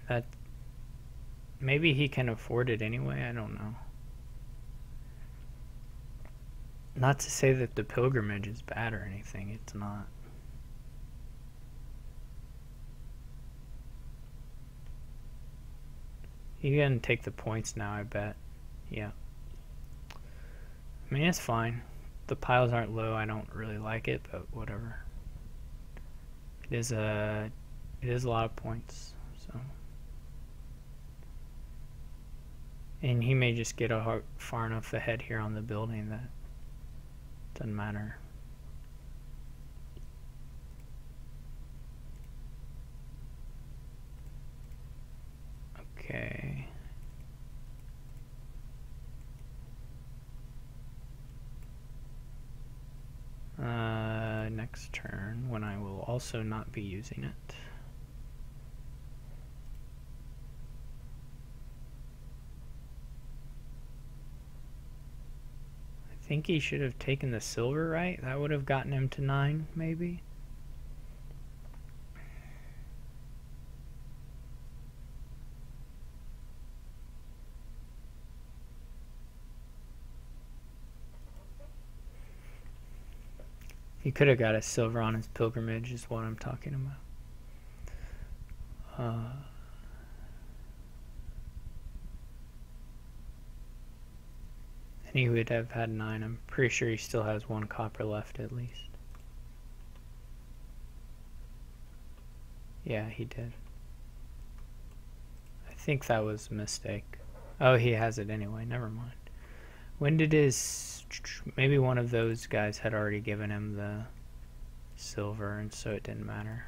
Speaker 1: That maybe he can afford it anyway, I don't know. Not to say that the pilgrimage is bad or anything, it's not. You're gonna take the points now, I bet. Yeah. I mean, it's fine. The piles aren't low, I don't really like it, but whatever. It is a lot of points, so. And he may just get far enough ahead here on the building that doesn't matter. Okay. Next turn, when I will also not be using it. I think he should have taken the silver, right? That would have gotten him to 9, maybe? He could have got a silver on his pilgrimage is what I'm talking about. And he would have had 9. I'm pretty sure he still has 1 copper left at least. Yeah, he did. I think that was a mistake. Oh, he has it anyway. Never mind. When did his... Maybe one of those guys had already given him the silver, and so it didn't matter.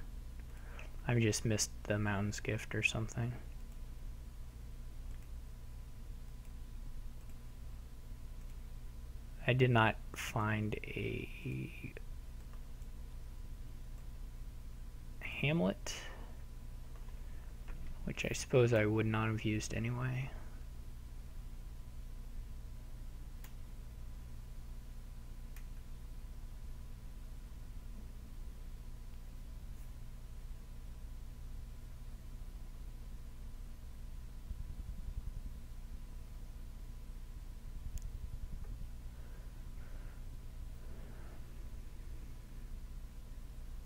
Speaker 1: I just missed the mountain's gift or something. I did not find a hamlet, which I suppose I would not have used anyway.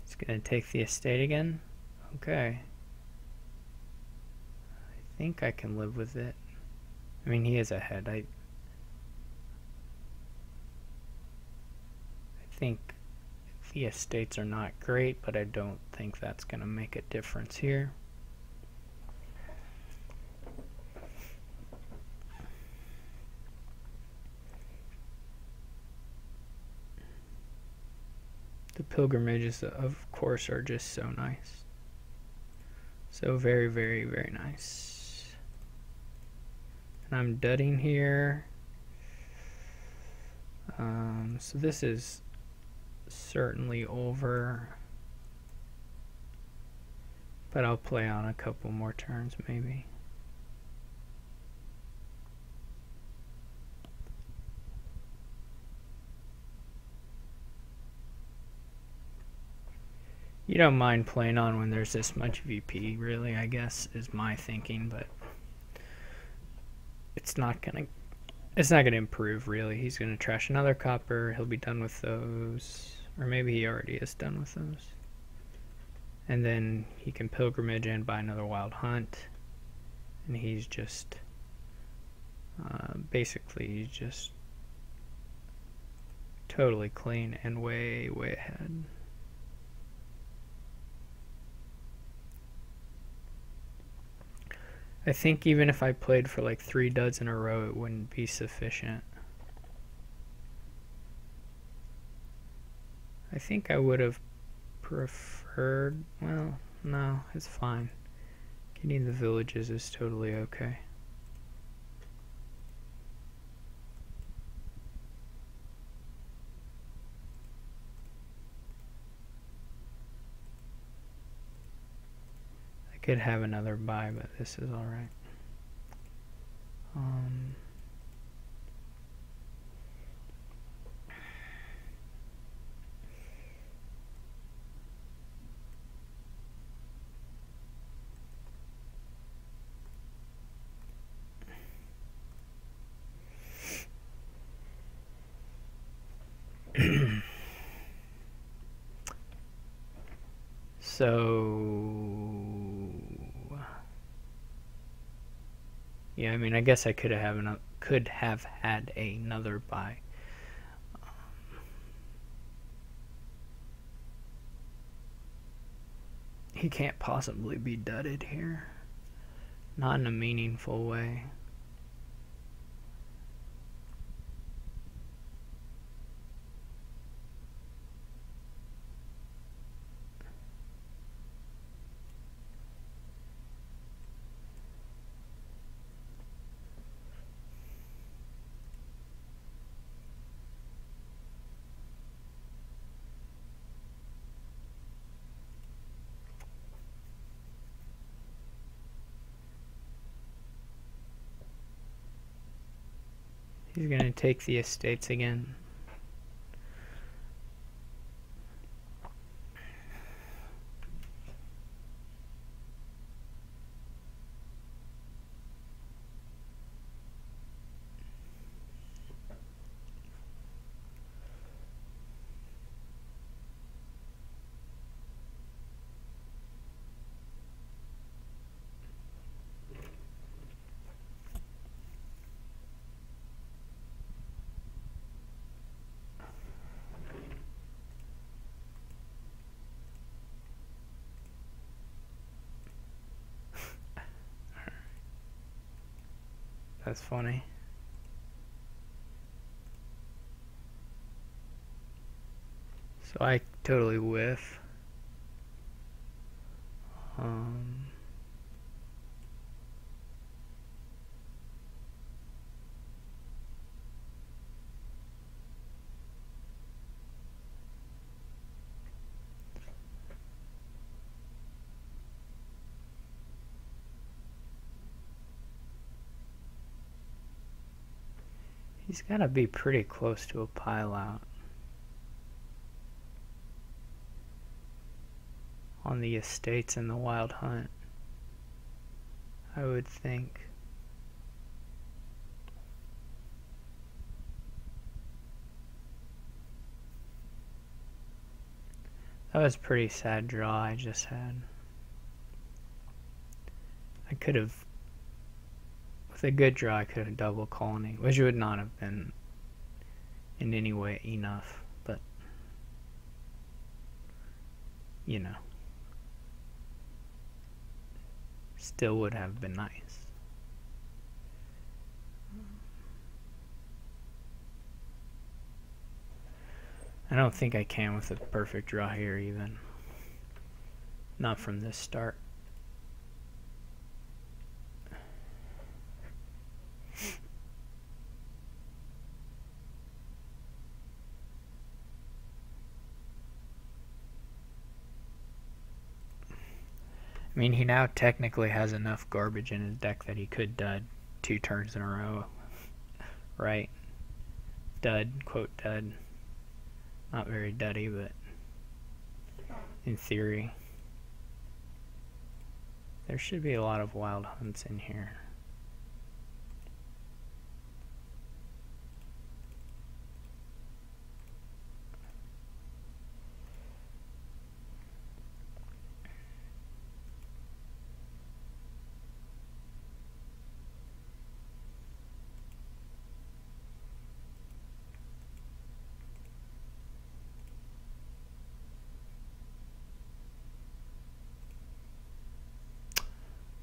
Speaker 1: It's going to take the estate again. Okay. I think I can live with it. I mean, he is ahead. I think the estates are not great, but I don't think that's going to make a difference here. The pilgrimages, of course, are just so nice. So very, very, very nice. And I'm dudding here. So this is certainly over. But I'll play on a couple more turns, maybe. You don't mind playing on when there's this much VP, really, I guess, is my thinking, but it's not gonna improve, really. He's gonna trash another copper, he'll be done with those, or maybe he already is done with those. And then he can pilgrimage and buy another wild hunt, and he's just basically he's just totally clean and way, way ahead. I think even if I played for like 3 duds in a row, it wouldn't be sufficient. I think I would have preferred, well, no, it's fine. Getting the villages is totally okay. Could have another buy, but this is all right. So yeah, I mean, I guess I could have had another buy. He can't possibly be dudded here. Not in a meaningful way. He's going to take the estates again. That's funny. So I totally whiff. He's got to be pretty close to a pile out on the estates in the Wild Hunt, I would think. That was a pretty sad draw I just had. I could have, with a good draw, I could have double colony, which would not have been in any way enough, but, you know, still would have been nice. I don't think I can with a perfect draw here even. Not from this start. I mean, he now technically has enough garbage in his deck that he could dud 2 turns in a row. Right? Dud, quote dud. Not very duddy, but in theory. There should be a lot of Wild Hunts in here.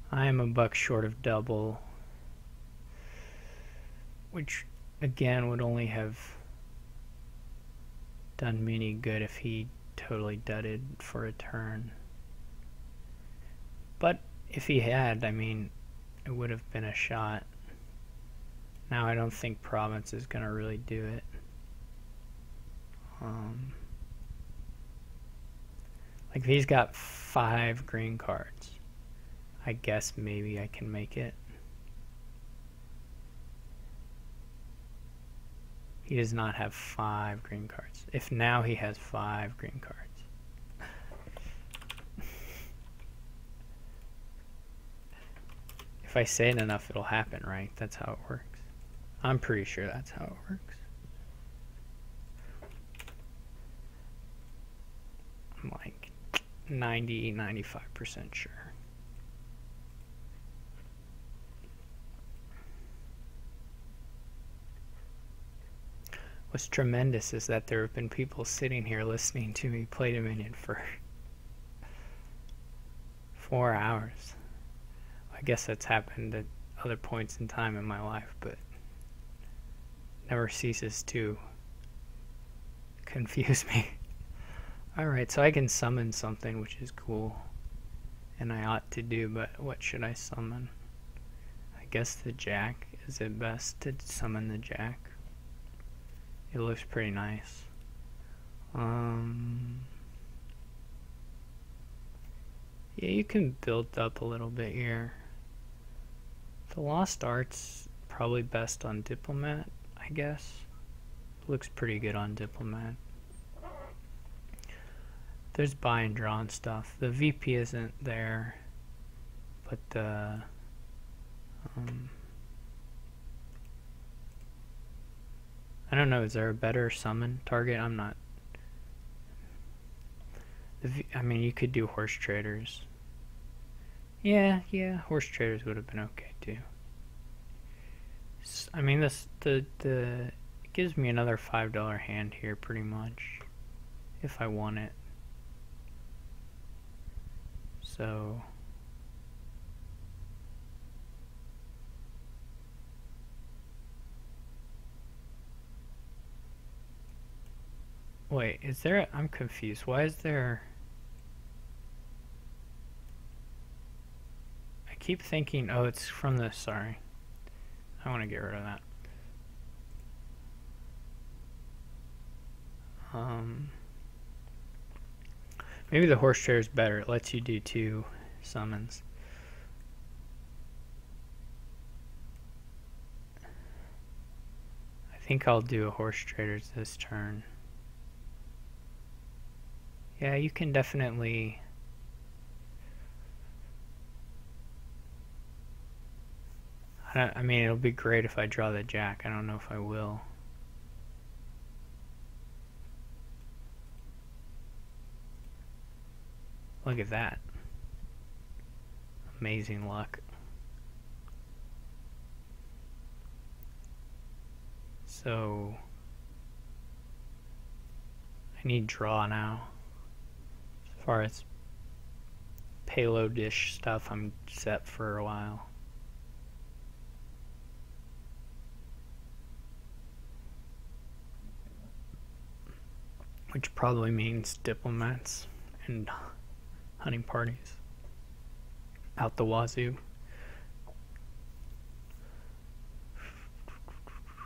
Speaker 1: I am a buck short of double, which again would only have done me any good if he totally dudded for a turn. But if he had, I mean, it would have been a shot. Now I don't think Province is going to really do it. Like, if he's got 5 green cards, I guess maybe I can make it. He does not have 5 green cards. If now he has 5 green cards. If I say it enough, it'll happen, right? That's how it works. I'm pretty sure that's how it works. I'm like 95% sure. What's tremendous is that there have been people sitting here listening to me play Dominion for 4 hours. I guess that's happened at other points in time in my life, but never ceases to confuse me. Alright, so I can summon something, which is cool, and I ought to do, but what should I summon? I guess the Jack. Is it best to summon the Jack? It looks pretty nice. Yeah, you can build up a little bit here. The Lost Art's probably best on Diplomat, I guess. Looks pretty good on Diplomat. There's buy and draw and stuff. The VP isn't there, but I don't know, is there a better summon target? I'm not... I mean, you could do Horse Traders. Yeah, Horse Traders would have been okay too. I mean, it gives me another $5 hand here pretty much, if I want it. So Wait, is there... I'm confused. Why is there... I keep thinking... Oh, it's from this. Sorry. I want to get rid of that. Maybe the horse trader is better. It lets you do 2 summons. I think I'll do a horse trader this turn. Yeah, you can definitely... I mean, it'll be great if I draw the jack. I don't know if I will. Look at that. Amazing luck. So I need draw now. As far as payload dish stuff, I'm set for a while. Which probably means diplomats and hunting parties out the wazoo.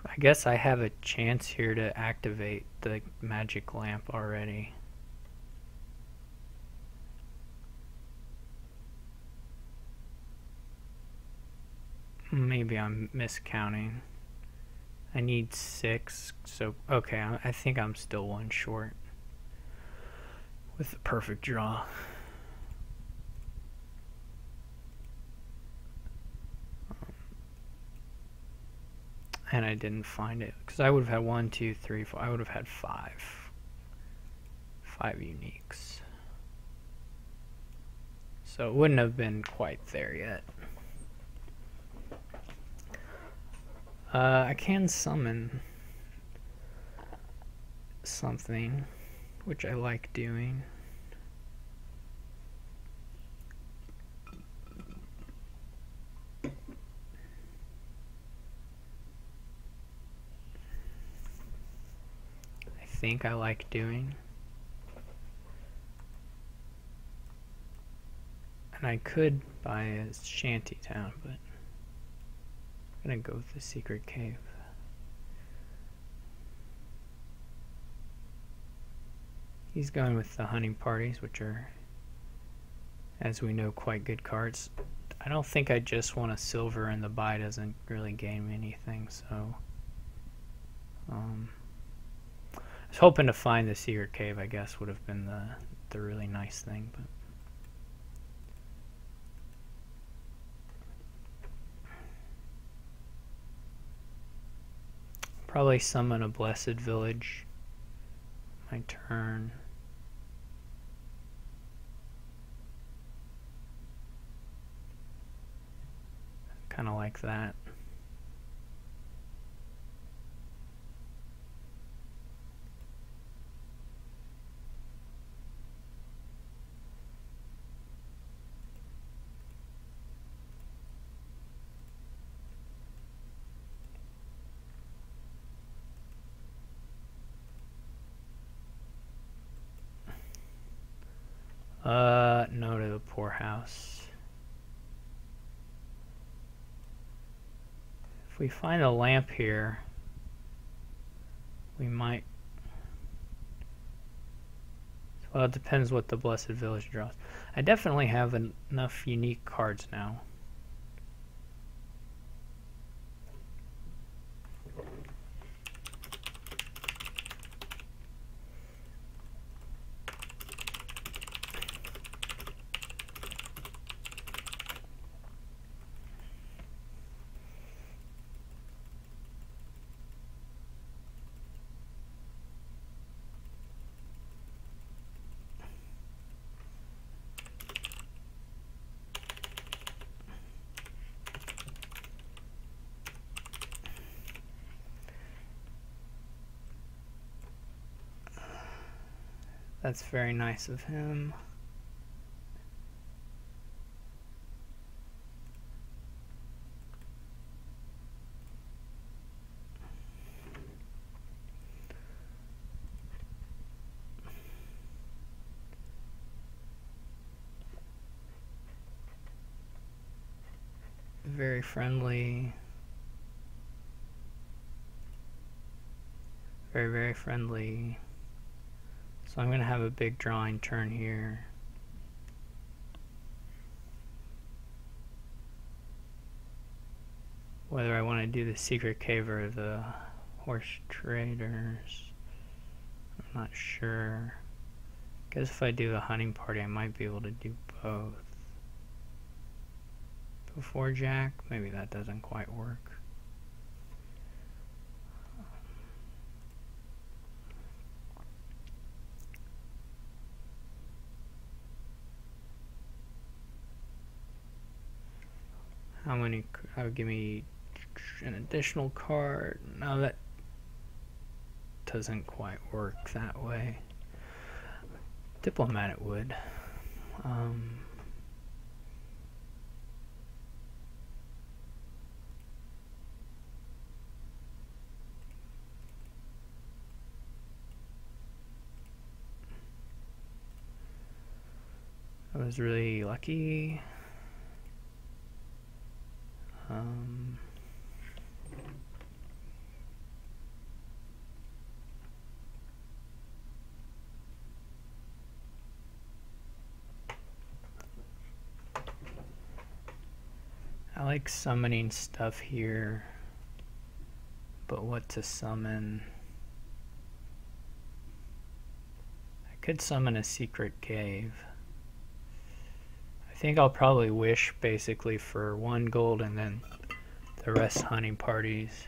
Speaker 1: I guess I have a chance here to activate the magic lamp already. Maybe I'm miscounting. I need 6, so okay, I think I'm still 1 short with the perfect draw. And I didn't find it because I would have had 1, 2, 3, 4. I would have had 5 uniques, so it wouldn't have been quite there yet. I can summon something, which I like doing. I think I like doing. And I could buy a shanty town, but I'm gonna go with the secret cave. He's going with the hunting parties, which are, as we know, quite good cards. I don't think I just want a silver, and the buy doesn't really gain me anything, so I was hoping to find the secret cave, I guess, would have been the really nice thing, but probably summon a blessed village my turn. Kind of like that. No to the poorhouse. If we find a lamp here, we might... Well, it depends what the Blessed Village draws. I definitely have enough unique cards now. That's very nice of him. very friendly. Very, very friendly. So I'm going to have a big drawing turn here. Whether I want to do the secret cave or the horse traders, I'm not sure. Guess if I do the hunting party, I might be able to do both. Before Jack, maybe that doesn't quite work. How many? Give me an additional card. No, that doesn't quite work that way. Diplomat it would. I was really lucky. I like summoning stuff here, but what to summon? I could summon a secret cave. I think I'll probably wish basically for 1 gold and then the rest hunting parties.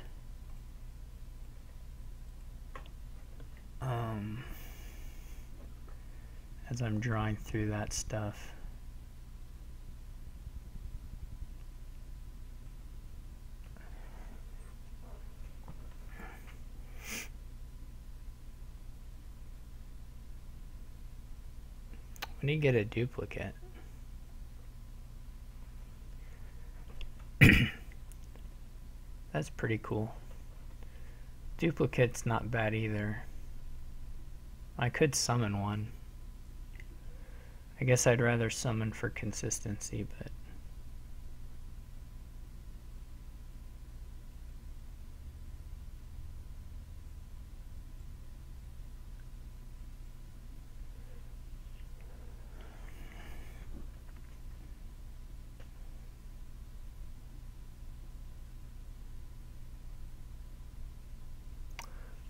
Speaker 1: As I'm drawing through that stuff. When you get a duplicate. That's pretty cool. Duplicate's not bad either. I could summon one. I guess I'd rather summon for consistency, but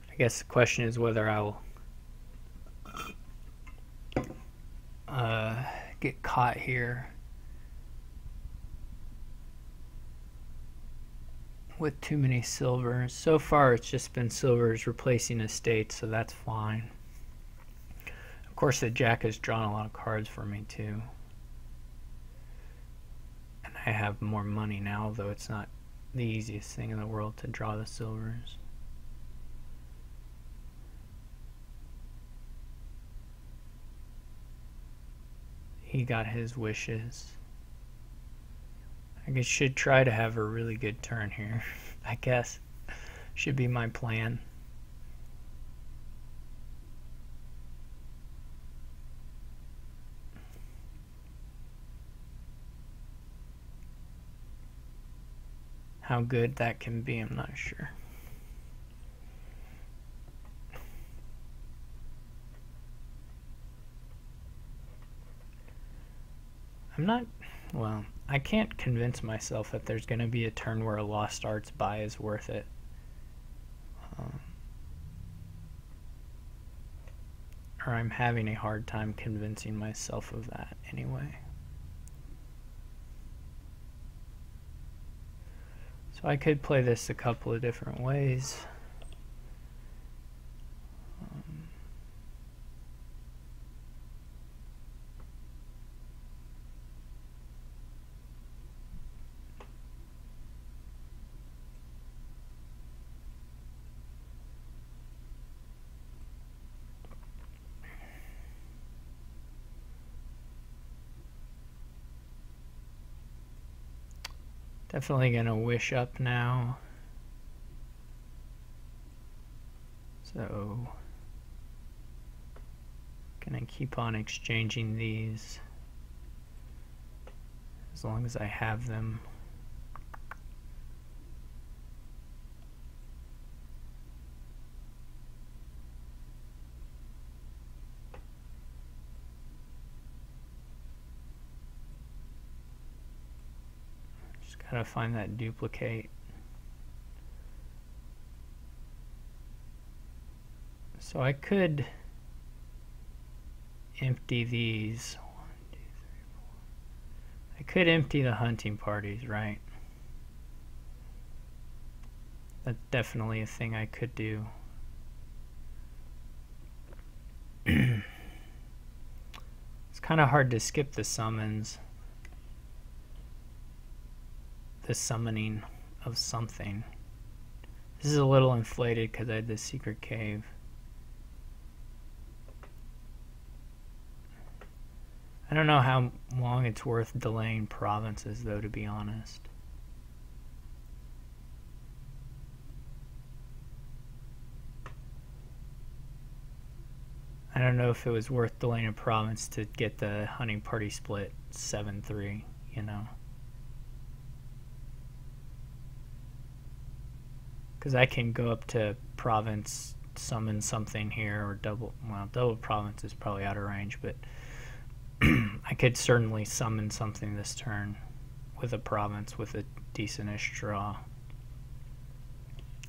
Speaker 1: I guess the question is whether I'll get caught here with too many silvers. So far it's just been silvers replacing estates, so that's fine. Of course the Jack has drawn a lot of cards for me too. And I have more money now, though it's not the easiest thing in the world to draw the silvers. He got his wishes. I should try to have a really good turn here. I guess. Should be my plan. How good that can be, I'm not sure. I'm not, well, I can't convince myself that there's going to be a turn where a Lost Arts buy is worth it. Or I'm having a hard time convincing myself of that anyway. So I could play this a couple of different ways. Definitely gonna wish up now. So gonna keep on exchanging these as long as I have them. Just gotta find that duplicate. So I could empty these. 1, 2, 3, 4. I could empty the hunting parties, right? That's definitely a thing I could do. It's kind of hard to skip the summons. The summoning of something. This is a little inflated because I had this secret cave. I don't know how long it's worth delaying provinces, though, to be honest. I don't know if it was worth delaying a province to get the hunting party split 7-3, you know. Because I can go up to province, summon something here, or double province is probably out of range, but I could certainly summon something this turn with a province with a decentish draw.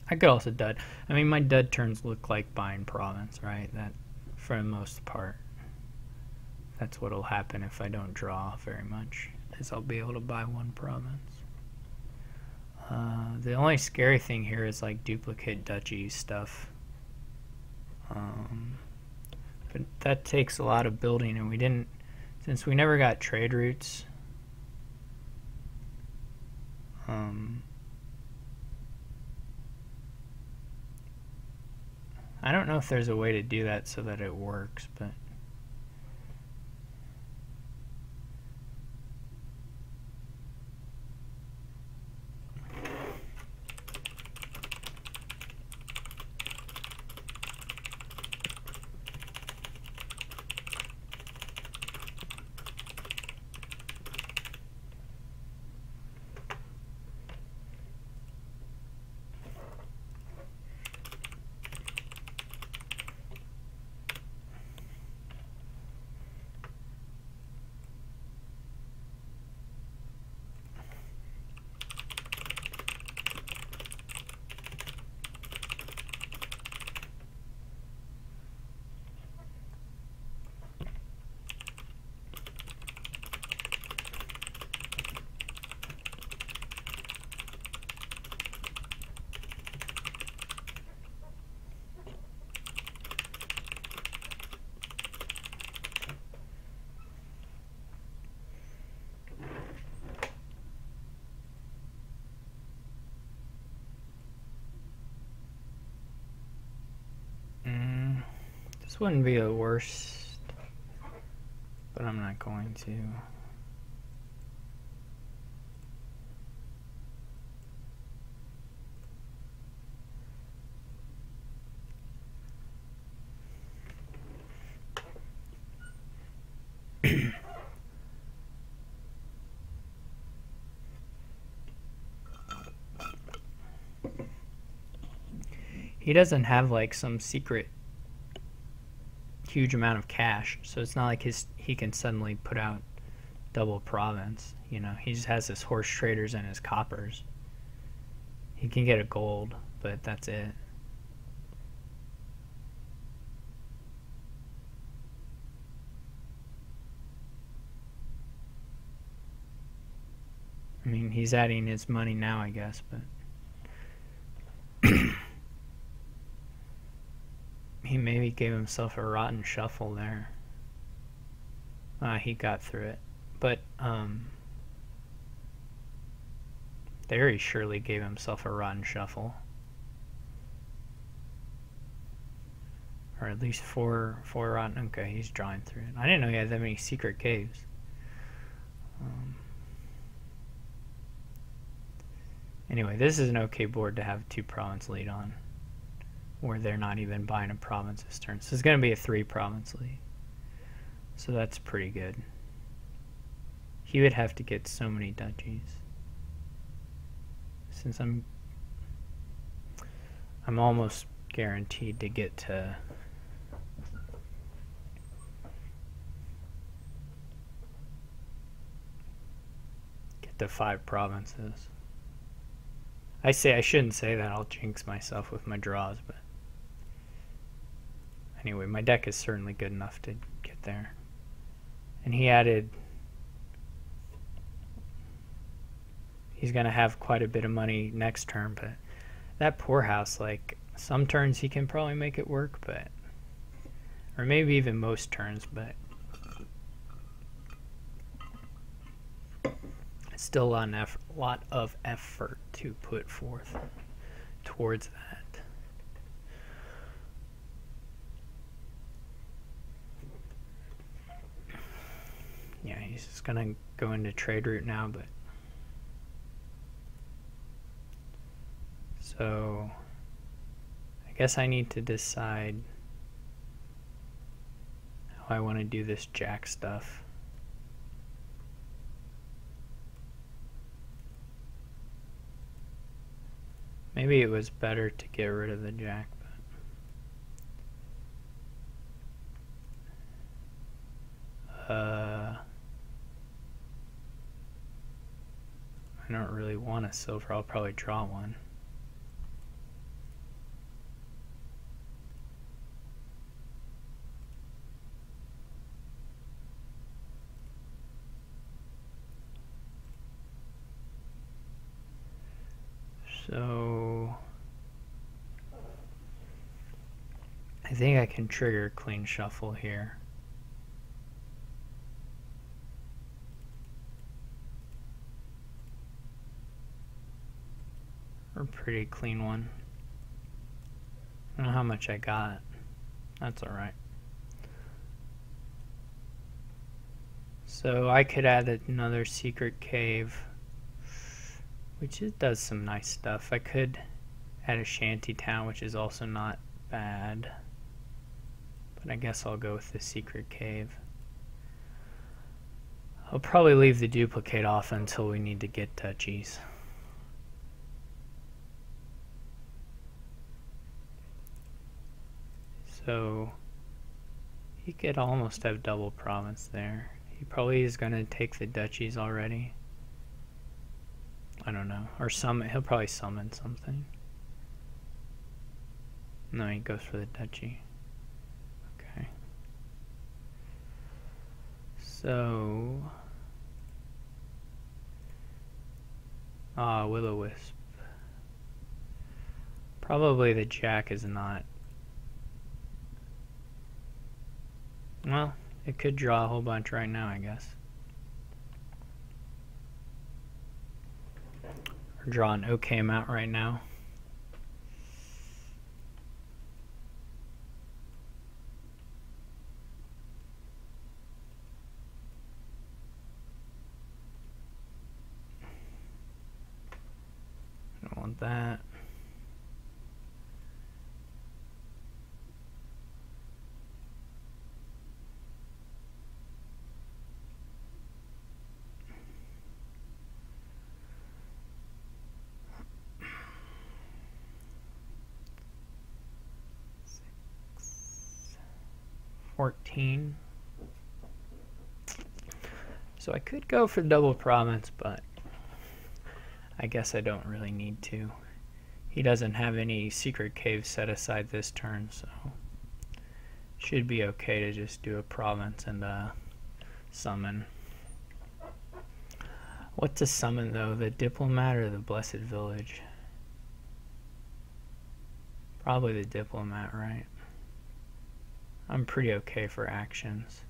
Speaker 1: I could also dud. I mean, my dud turns look like buying province, right? That, for the most part, that's what'll happen if I don't draw very much, is I'll be able to buy one province. The only scary thing here is like duplicate duchy stuff. But that takes a lot of building, and we didn't, since we never got trade routes. I don't know if there's a way to do that so that it works, but this wouldn't be the worst, but I'm not going to. He doesn't have like some secret huge amount of cash, so it's not like he can suddenly put out double province, you know. He just has his horse traders and his coppers. He can get a gold, but that's it. I mean, he's adding his money now, I guess, but he maybe gave himself a rotten shuffle there. He got through it. But there he surely gave himself a rotten shuffle. Or at least four rotten. Okay, he's drawing through it. I didn't know he had that many secret caves. Anyway, this is an okay board to have 2 province lead on, where they're not even buying a province this turn. So it's going to be a 3 province lead. So that's pretty good. He would have to get so many duchies. Since I'm almost guaranteed to get to to 5 provinces. I shouldn't say that, I'll jinx myself with my draws, but anyway, my deck is certainly good enough to get there. And he's gonna have quite a bit of money next turn, but that poorhouse, like, some turns he can probably make it work, but, or maybe even most turns, but it's still a lot of effort to put forth towards that. Yeah, he's just gonna go into trade route now, but so I guess I need to decide how I want to do this jack stuff. Maybe it was better to get rid of the jack, but I don't really want a silver. I'll probably draw one. So I think I can trigger clean shuffle here. Or a pretty clean one. I don't know how much I got. That's alright. So I could add another secret cave, which it does some nice stuff. I could add a shanty town, which is also not bad. But I guess I'll go with the secret cave. I'll probably leave the duplicate off until we need to get touchies. So he could almost have double province there. He probably is going to take the duchies already. I don't know. Or summon. He'll probably summon something. No, he goes for the duchy. Okay. So Will-O-Wisp. Probably the jack is not. Well, it could draw a whole bunch right now, I guess. Or draw an okay amount right now. I don't want that. So I could go for double province, but I guess I don't really need to. He doesn't have any secret caves set aside this turn, so should be okay to just do a province and summon. What to summon though? The diplomat or the blessed village? Probably the diplomat, right? I'm pretty okay for actions.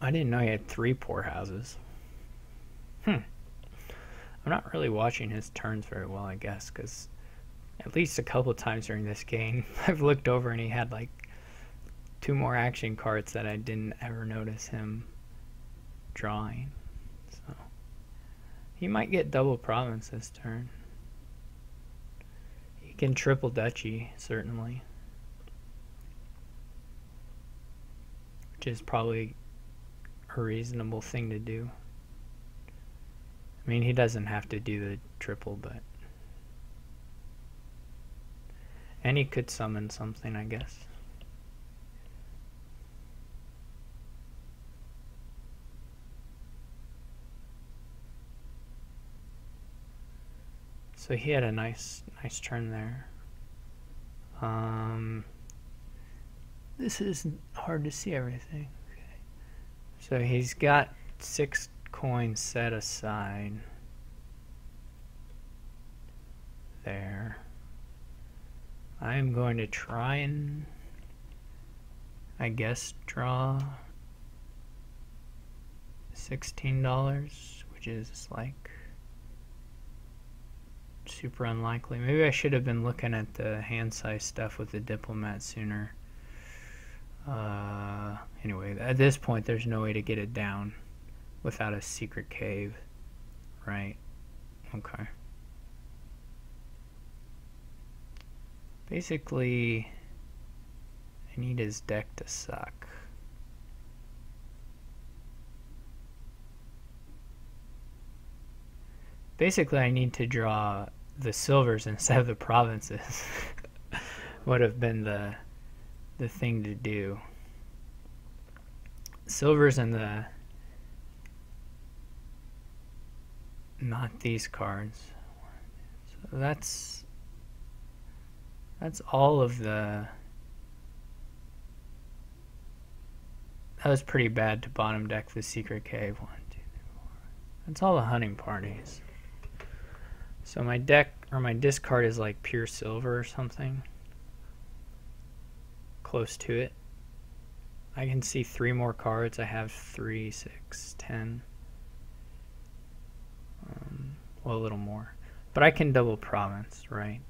Speaker 1: I didn't know he had 3 poorhouses. I'm not really watching his turns very well, I guess, because at least a couple times during this game, I've looked over and he had like 2 more action cards that I didn't ever notice him drawing. So he might get double province this turn. He can triple Dutchy, certainly. Which is probably a reasonable thing to do. I mean, he doesn't have to do the triple, but... And he could summon something, I guess. So he had a nice turn there. This is hard to see everything. Okay. So he's got 6 coins set aside. There. I'm going to try and, I guess, draw $16, which is like super unlikely. Maybe I should have been looking at the hand size stuff with the diplomat sooner. Anyway, at this point there's no way to get it down without a secret cave, right? Okay. Basically, I need his deck to suck. Basically, I need to draw the silvers instead of the provinces. Would have been the thing to do. Silvers and the... not these cards. So that's all of the... That was pretty bad to bottom deck the secret cave. 1, 2, 3, 4. That's all the hunting parties. So my deck, or my discard, is like pure silver or something. Close to it. I can see 3 more cards. I have 3, 6, 10. Well, a little more. But I can double province, right?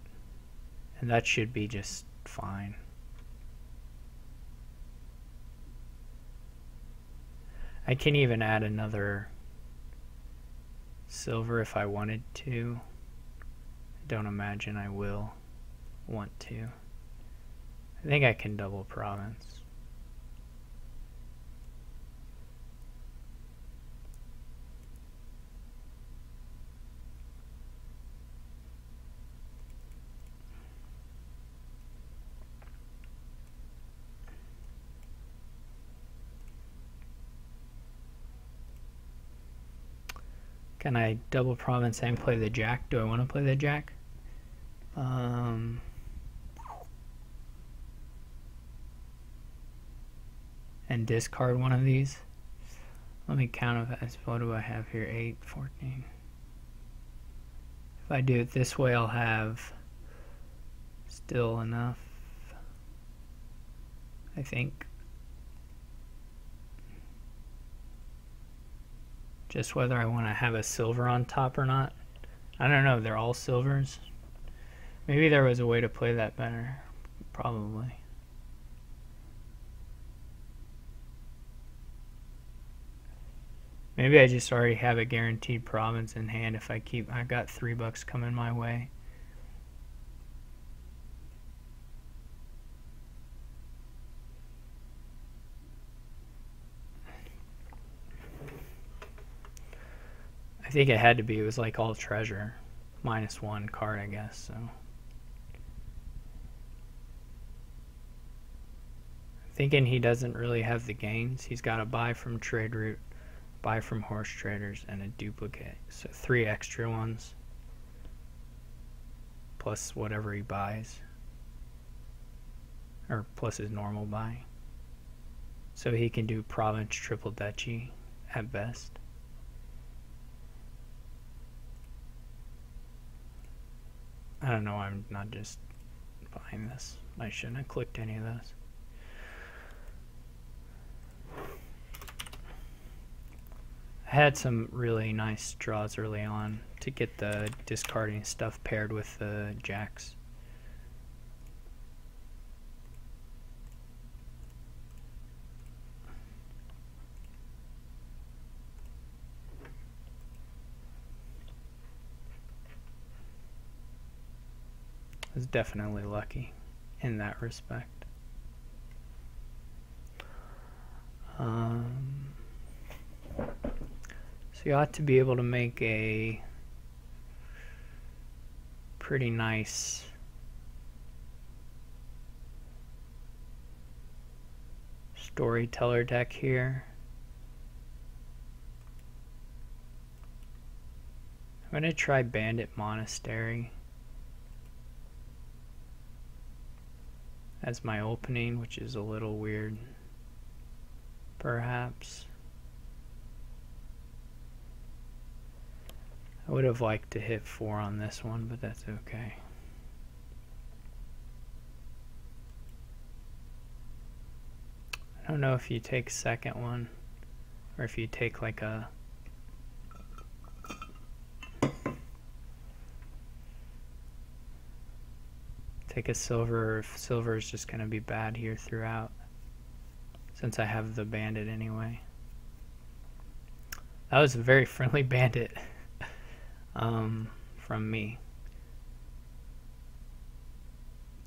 Speaker 1: And that should be just fine. I can even add another silver if I wanted to. I don't imagine I will want to. I think I can double province. Can I double province and play the jack? Do I want to play the jack? And discard one of these? Let me count it. What do I have here? 8, 14. If I do it this way, I'll have still enough, I think. Just whether I want to have a silver on top or not. I don't know, they're all silvers. Maybe there was a way to play that better. Probably. Maybe I just already have a guaranteed province in hand if I keep... I've got $3 coming my way. I think it had to be. It was like all treasure. -1 card, I guess, so... Thinking he doesn't really have the gains. He's got to buy from trade route, buy from horse traders, and a duplicate. So 3 extra ones. Plus whatever he buys. Or plus his normal buy. So he can do province triple duchy at best. I don't know why I'm not just buying this. I shouldn't have clicked any of those. I had some really nice draws early on to get the discarding stuff paired with the jacks. was definitely lucky in that respect. So you ought to be able to make a pretty nice storyteller deck here. I'm going to try Bandit Monastery as my opening, which is a little weird, perhaps. I would have liked to hit 4 on this one, but that's okay. I don't know if you take second one, or if you take like a silver, or if silver is just going to be bad here throughout, since I have the bandit anyway. That was a very friendly bandit from me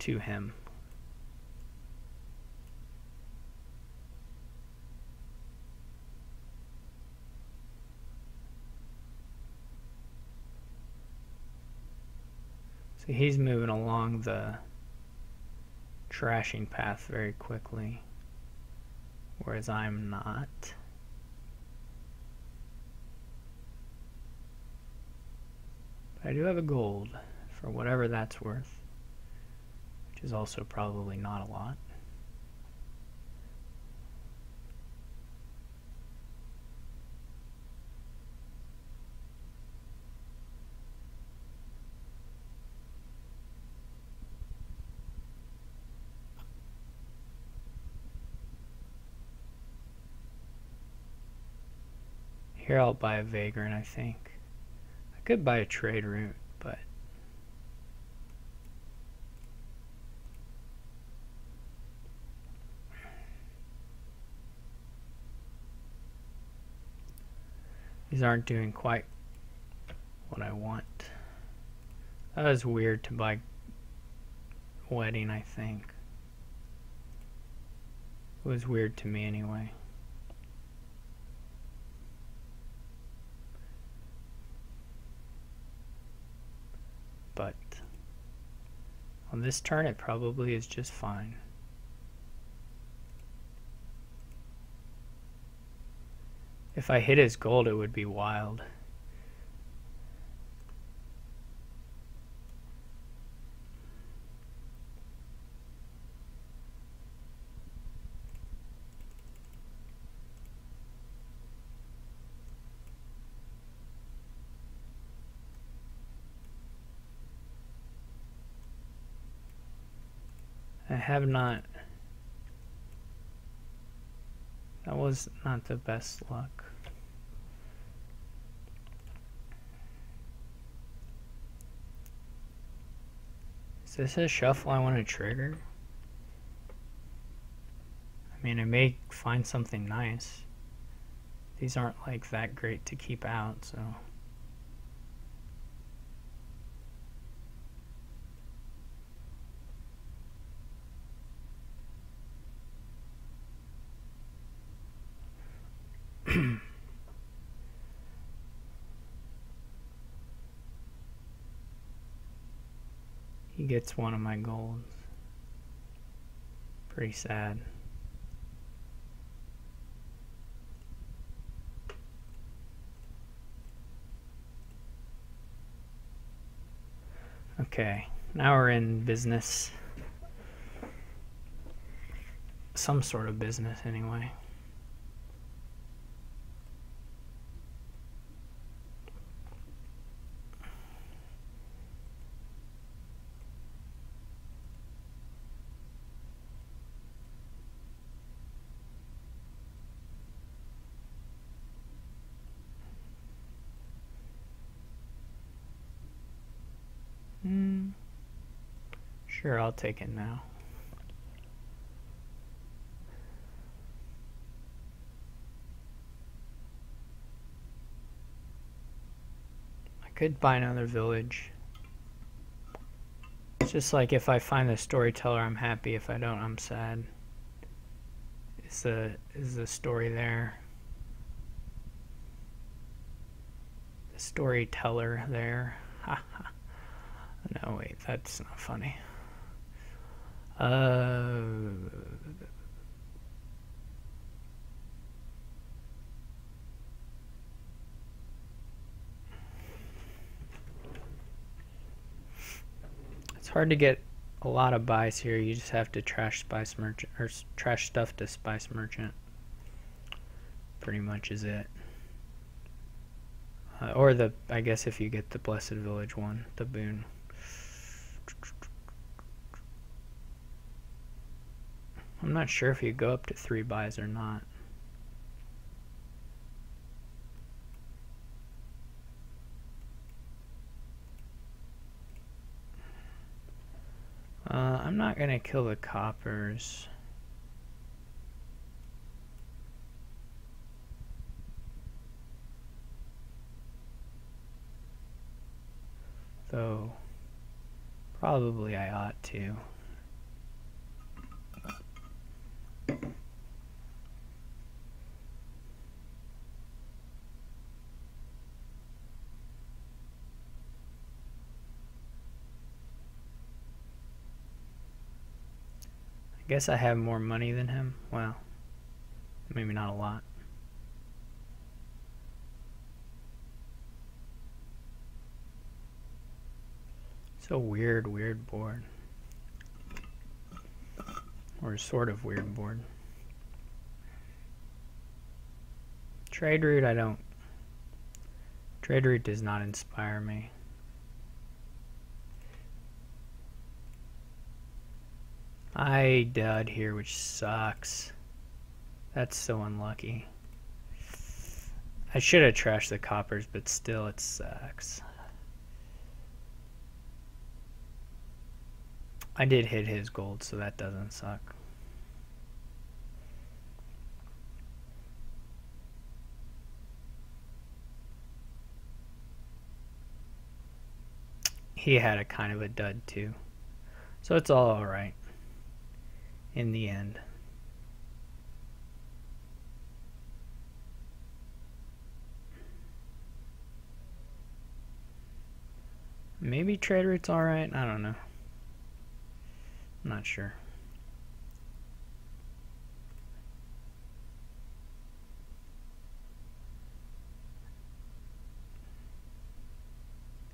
Speaker 1: to him. So he's moving along the trashing path very quickly, whereas I'm not. But I do have a gold, for whatever that's worth, which is also probably not a lot. Here I'll buy a Vagrant, I think. I could buy a trade route, but these aren't doing quite what I want. That was weird to buy Wedding, I think. It was weird to me anyway. But on this turn it probably is just fine. If I hit his gold, it would be wild. I have not. That was not the best luck. Is this a shuffle I want to trigger? I mean, I may find something nice. These aren't like that great to keep out, so. He gets one of my golds. Pretty sad. Okay, now we're in business. Some sort of business anyway. Sure, I'll take it now. I could buy another village. It's just like if I find the storyteller, I'm happy. If I don't, I'm sad. Is the story there? The storyteller there? No, wait, that's not funny. It's hard to get a lot of buys here. You just have to trash Spice Merchant, or trash stuff to Spice Merchant. Pretty much is it. Or the, I guess if you get the Blessed Village one, the boon. I'm not sure if you go up to 3 buys or not. I'm not gonna kill the coppers. Though, probably I ought to. I guess I have more money than him. Well, maybe not a lot. It's a weird board. Or a sort of weird board. Trade route, I don't. Trade route does not inspire me. I dud here, which sucks. That's so unlucky. I should have trashed the coppers, but still it sucks. I did hit his gold, so that doesn't suck. He had a kind of a dud too. So it's all alright in the end. Maybe trade route's alright, I don't know. I'm not sure.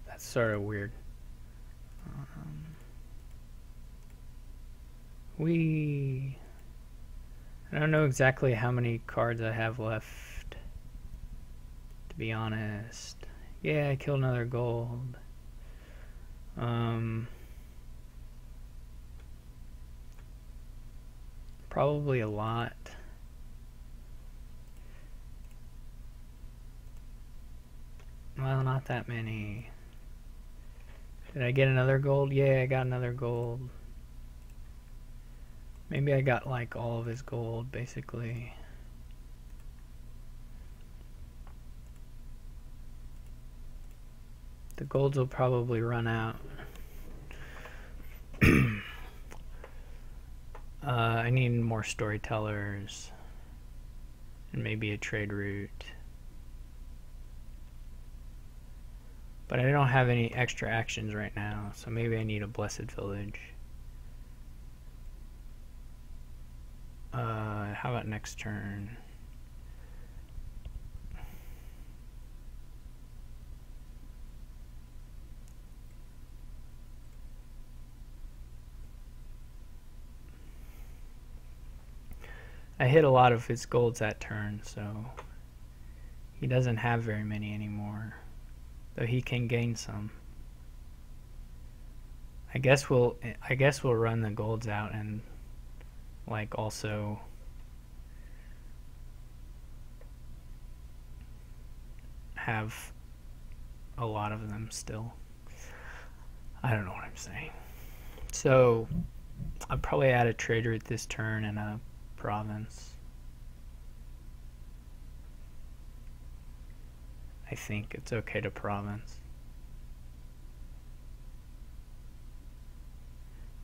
Speaker 1: That's sort of weird. I don't know exactly how many cards I have left, to be honest. Yeah, I killed another gold. Probably a lot. Well, not that many. Did I get another gold? Yeah, I got another gold. Maybe I got like all of his gold, basically. The golds will probably run out. I need more storytellers. And maybe a trade route. But I don't have any extra actions right now, so maybe I need a Blessed Village. How about next turn? I hit a lot of his golds that turn, so he doesn't have very many anymore. Though he can gain some. I guess we'll run the golds out and like also have a lot of them still. I don't know what I'm saying. So I'll probably add a trade route this turn and a province. I think it's okay to province.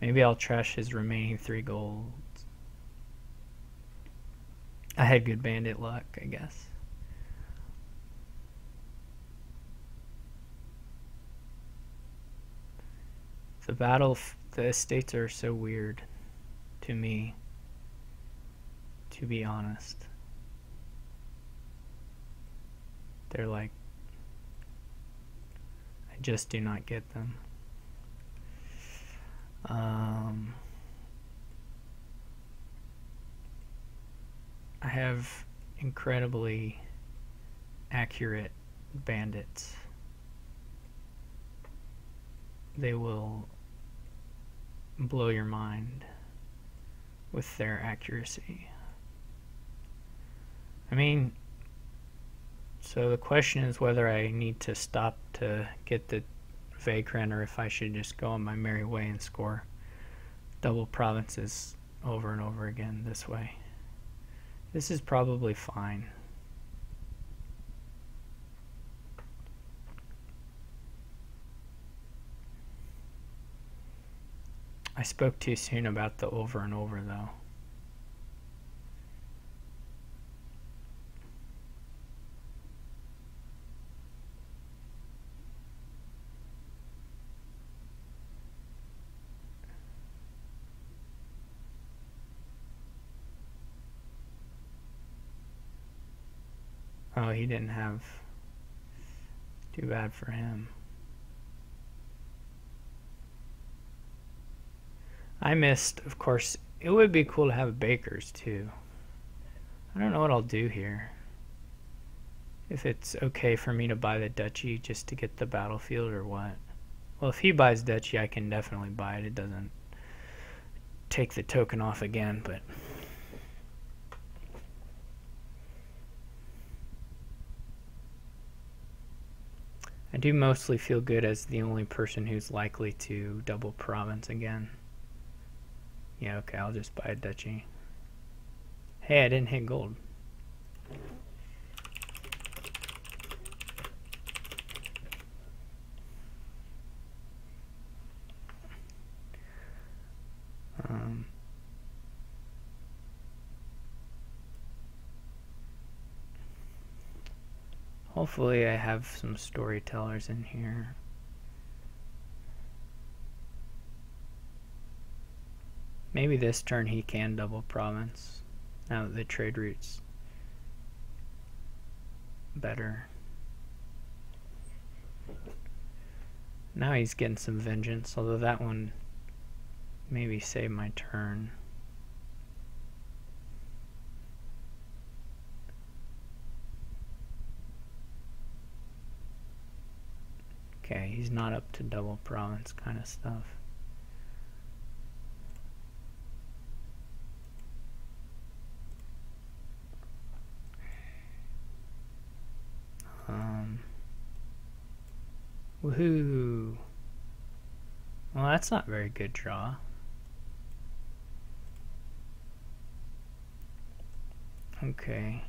Speaker 1: Maybe I'll trash his remaining 3 golds. I had good bandit luck, I guess. The estates are so weird to me, to be honest. They're like, I just do not get them. I have incredibly accurate bandits. They will blow your mind with their accuracy. I mean, so the question is whether I need to stop to get the Vacran or if I should just go on my merry way and score double provinces over and over again this way. This is probably fine. I spoke too soon about the over and over though. Oh, he didn't have. Too bad for him. I missed, of course, it would be cool to have bakers too. I don't know what I'll do here. If it's okay for me to buy the duchy just to get the battlefield or what. Well, if he buys duchy, I can definitely buy it. It doesn't take the token off again, but... I do mostly feel good as the only person who's likely to double province again. Yeah, okay, I'll just buy a duchy. Hey, I didn't hit gold. Hopefully I have some storytellers in here. Maybe this turn he can double province, now that the trade route's better. Now he's getting some vengeance, although that one maybe saved my turn. Okay, he's not up to double province kind of stuff. Woohoo! Well, that's not a very good draw. Okay.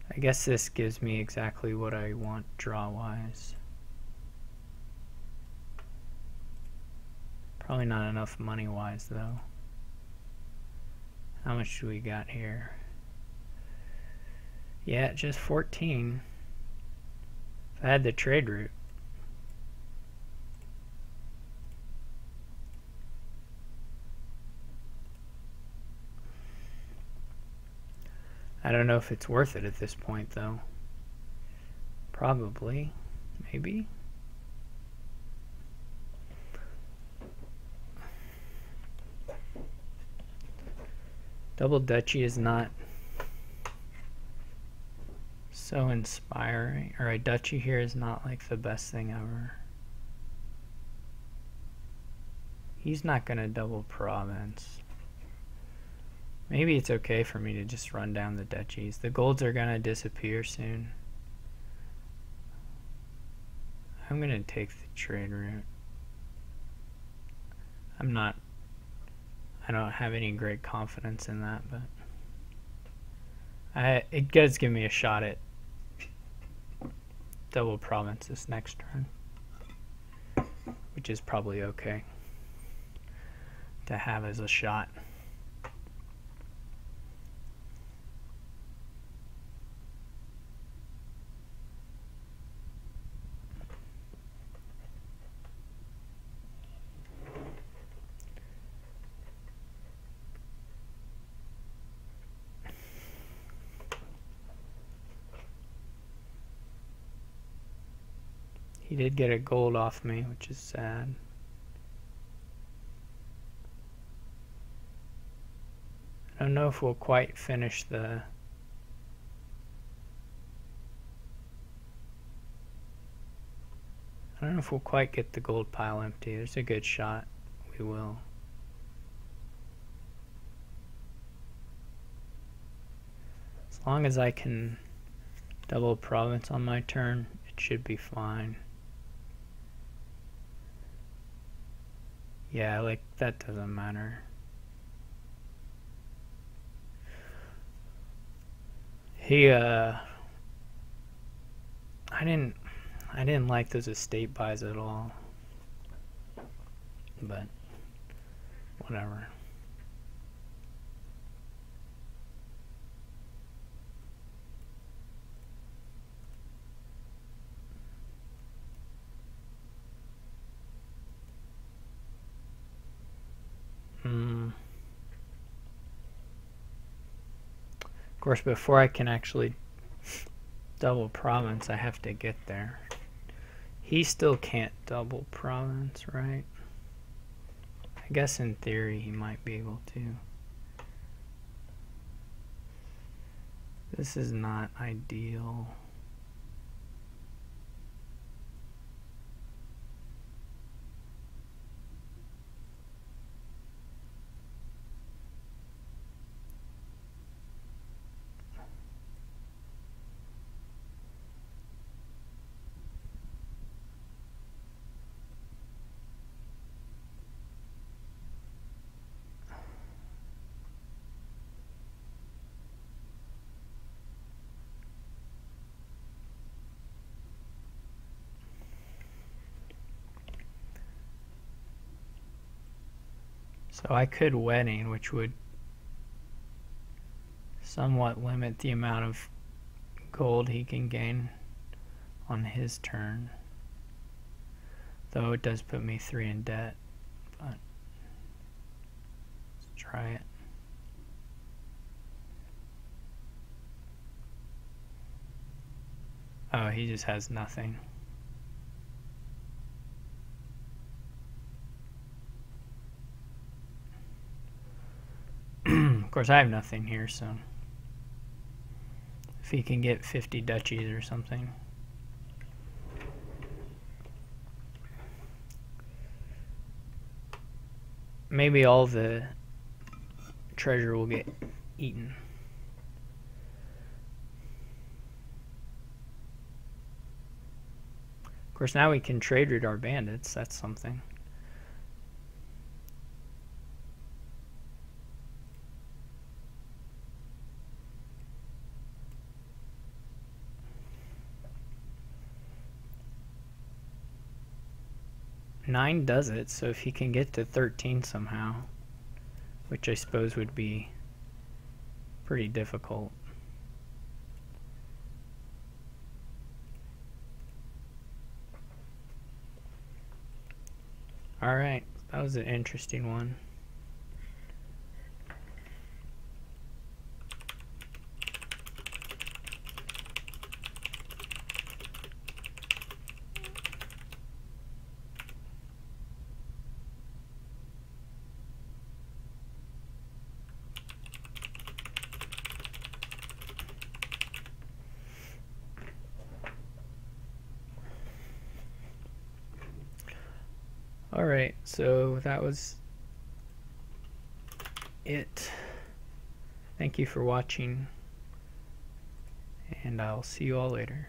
Speaker 1: I guess this gives me exactly what I want draw-wise. Probably not enough money-wise, though. How much do we got here? Yeah, just 14. If I had the trade route. I don't know if it's worth it at this point, though. Probably. Maybe. Double duchy is not so inspiring, or a duchy here is not like the best thing ever. He's not gonna double province. Maybe it's okay for me to just run down the duchies. The golds are gonna disappear soon. I'm gonna take the trade route. I don't have any great confidence in that, but it does give me a shot at double province this next turn, which is probably okay. to have as a shot. He did get a gold off me, which is sad. I don't know if we'll quite finish the... I don't know if we'll quite get the gold pile empty. There's a good shot. We will. As long as I can double province on my turn, it should be fine. Yeah, like, that doesn't matter. He, I didn't like those estate buys at all. But, whatever. Of course, before I can actually double province, I have to get there. He still can't double province, right? I guess in theory he might be able to. This is not ideal. So I could wedding, which would somewhat limit the amount of gold he can gain on his turn. Though it does put me 3 in debt, but let's try it. Oh, he just has nothing. Of course, I have nothing here, so if he can get 50 duchies or something. Maybe all the treasure will get eaten. Of course, now we can trade route our bandits. That's something. Nine does it, so if he can get to 13 somehow, which I suppose would be pretty difficult. Alright, that was an interesting one. Alright, so that was it. Thank you for watching, and I'll see you all later.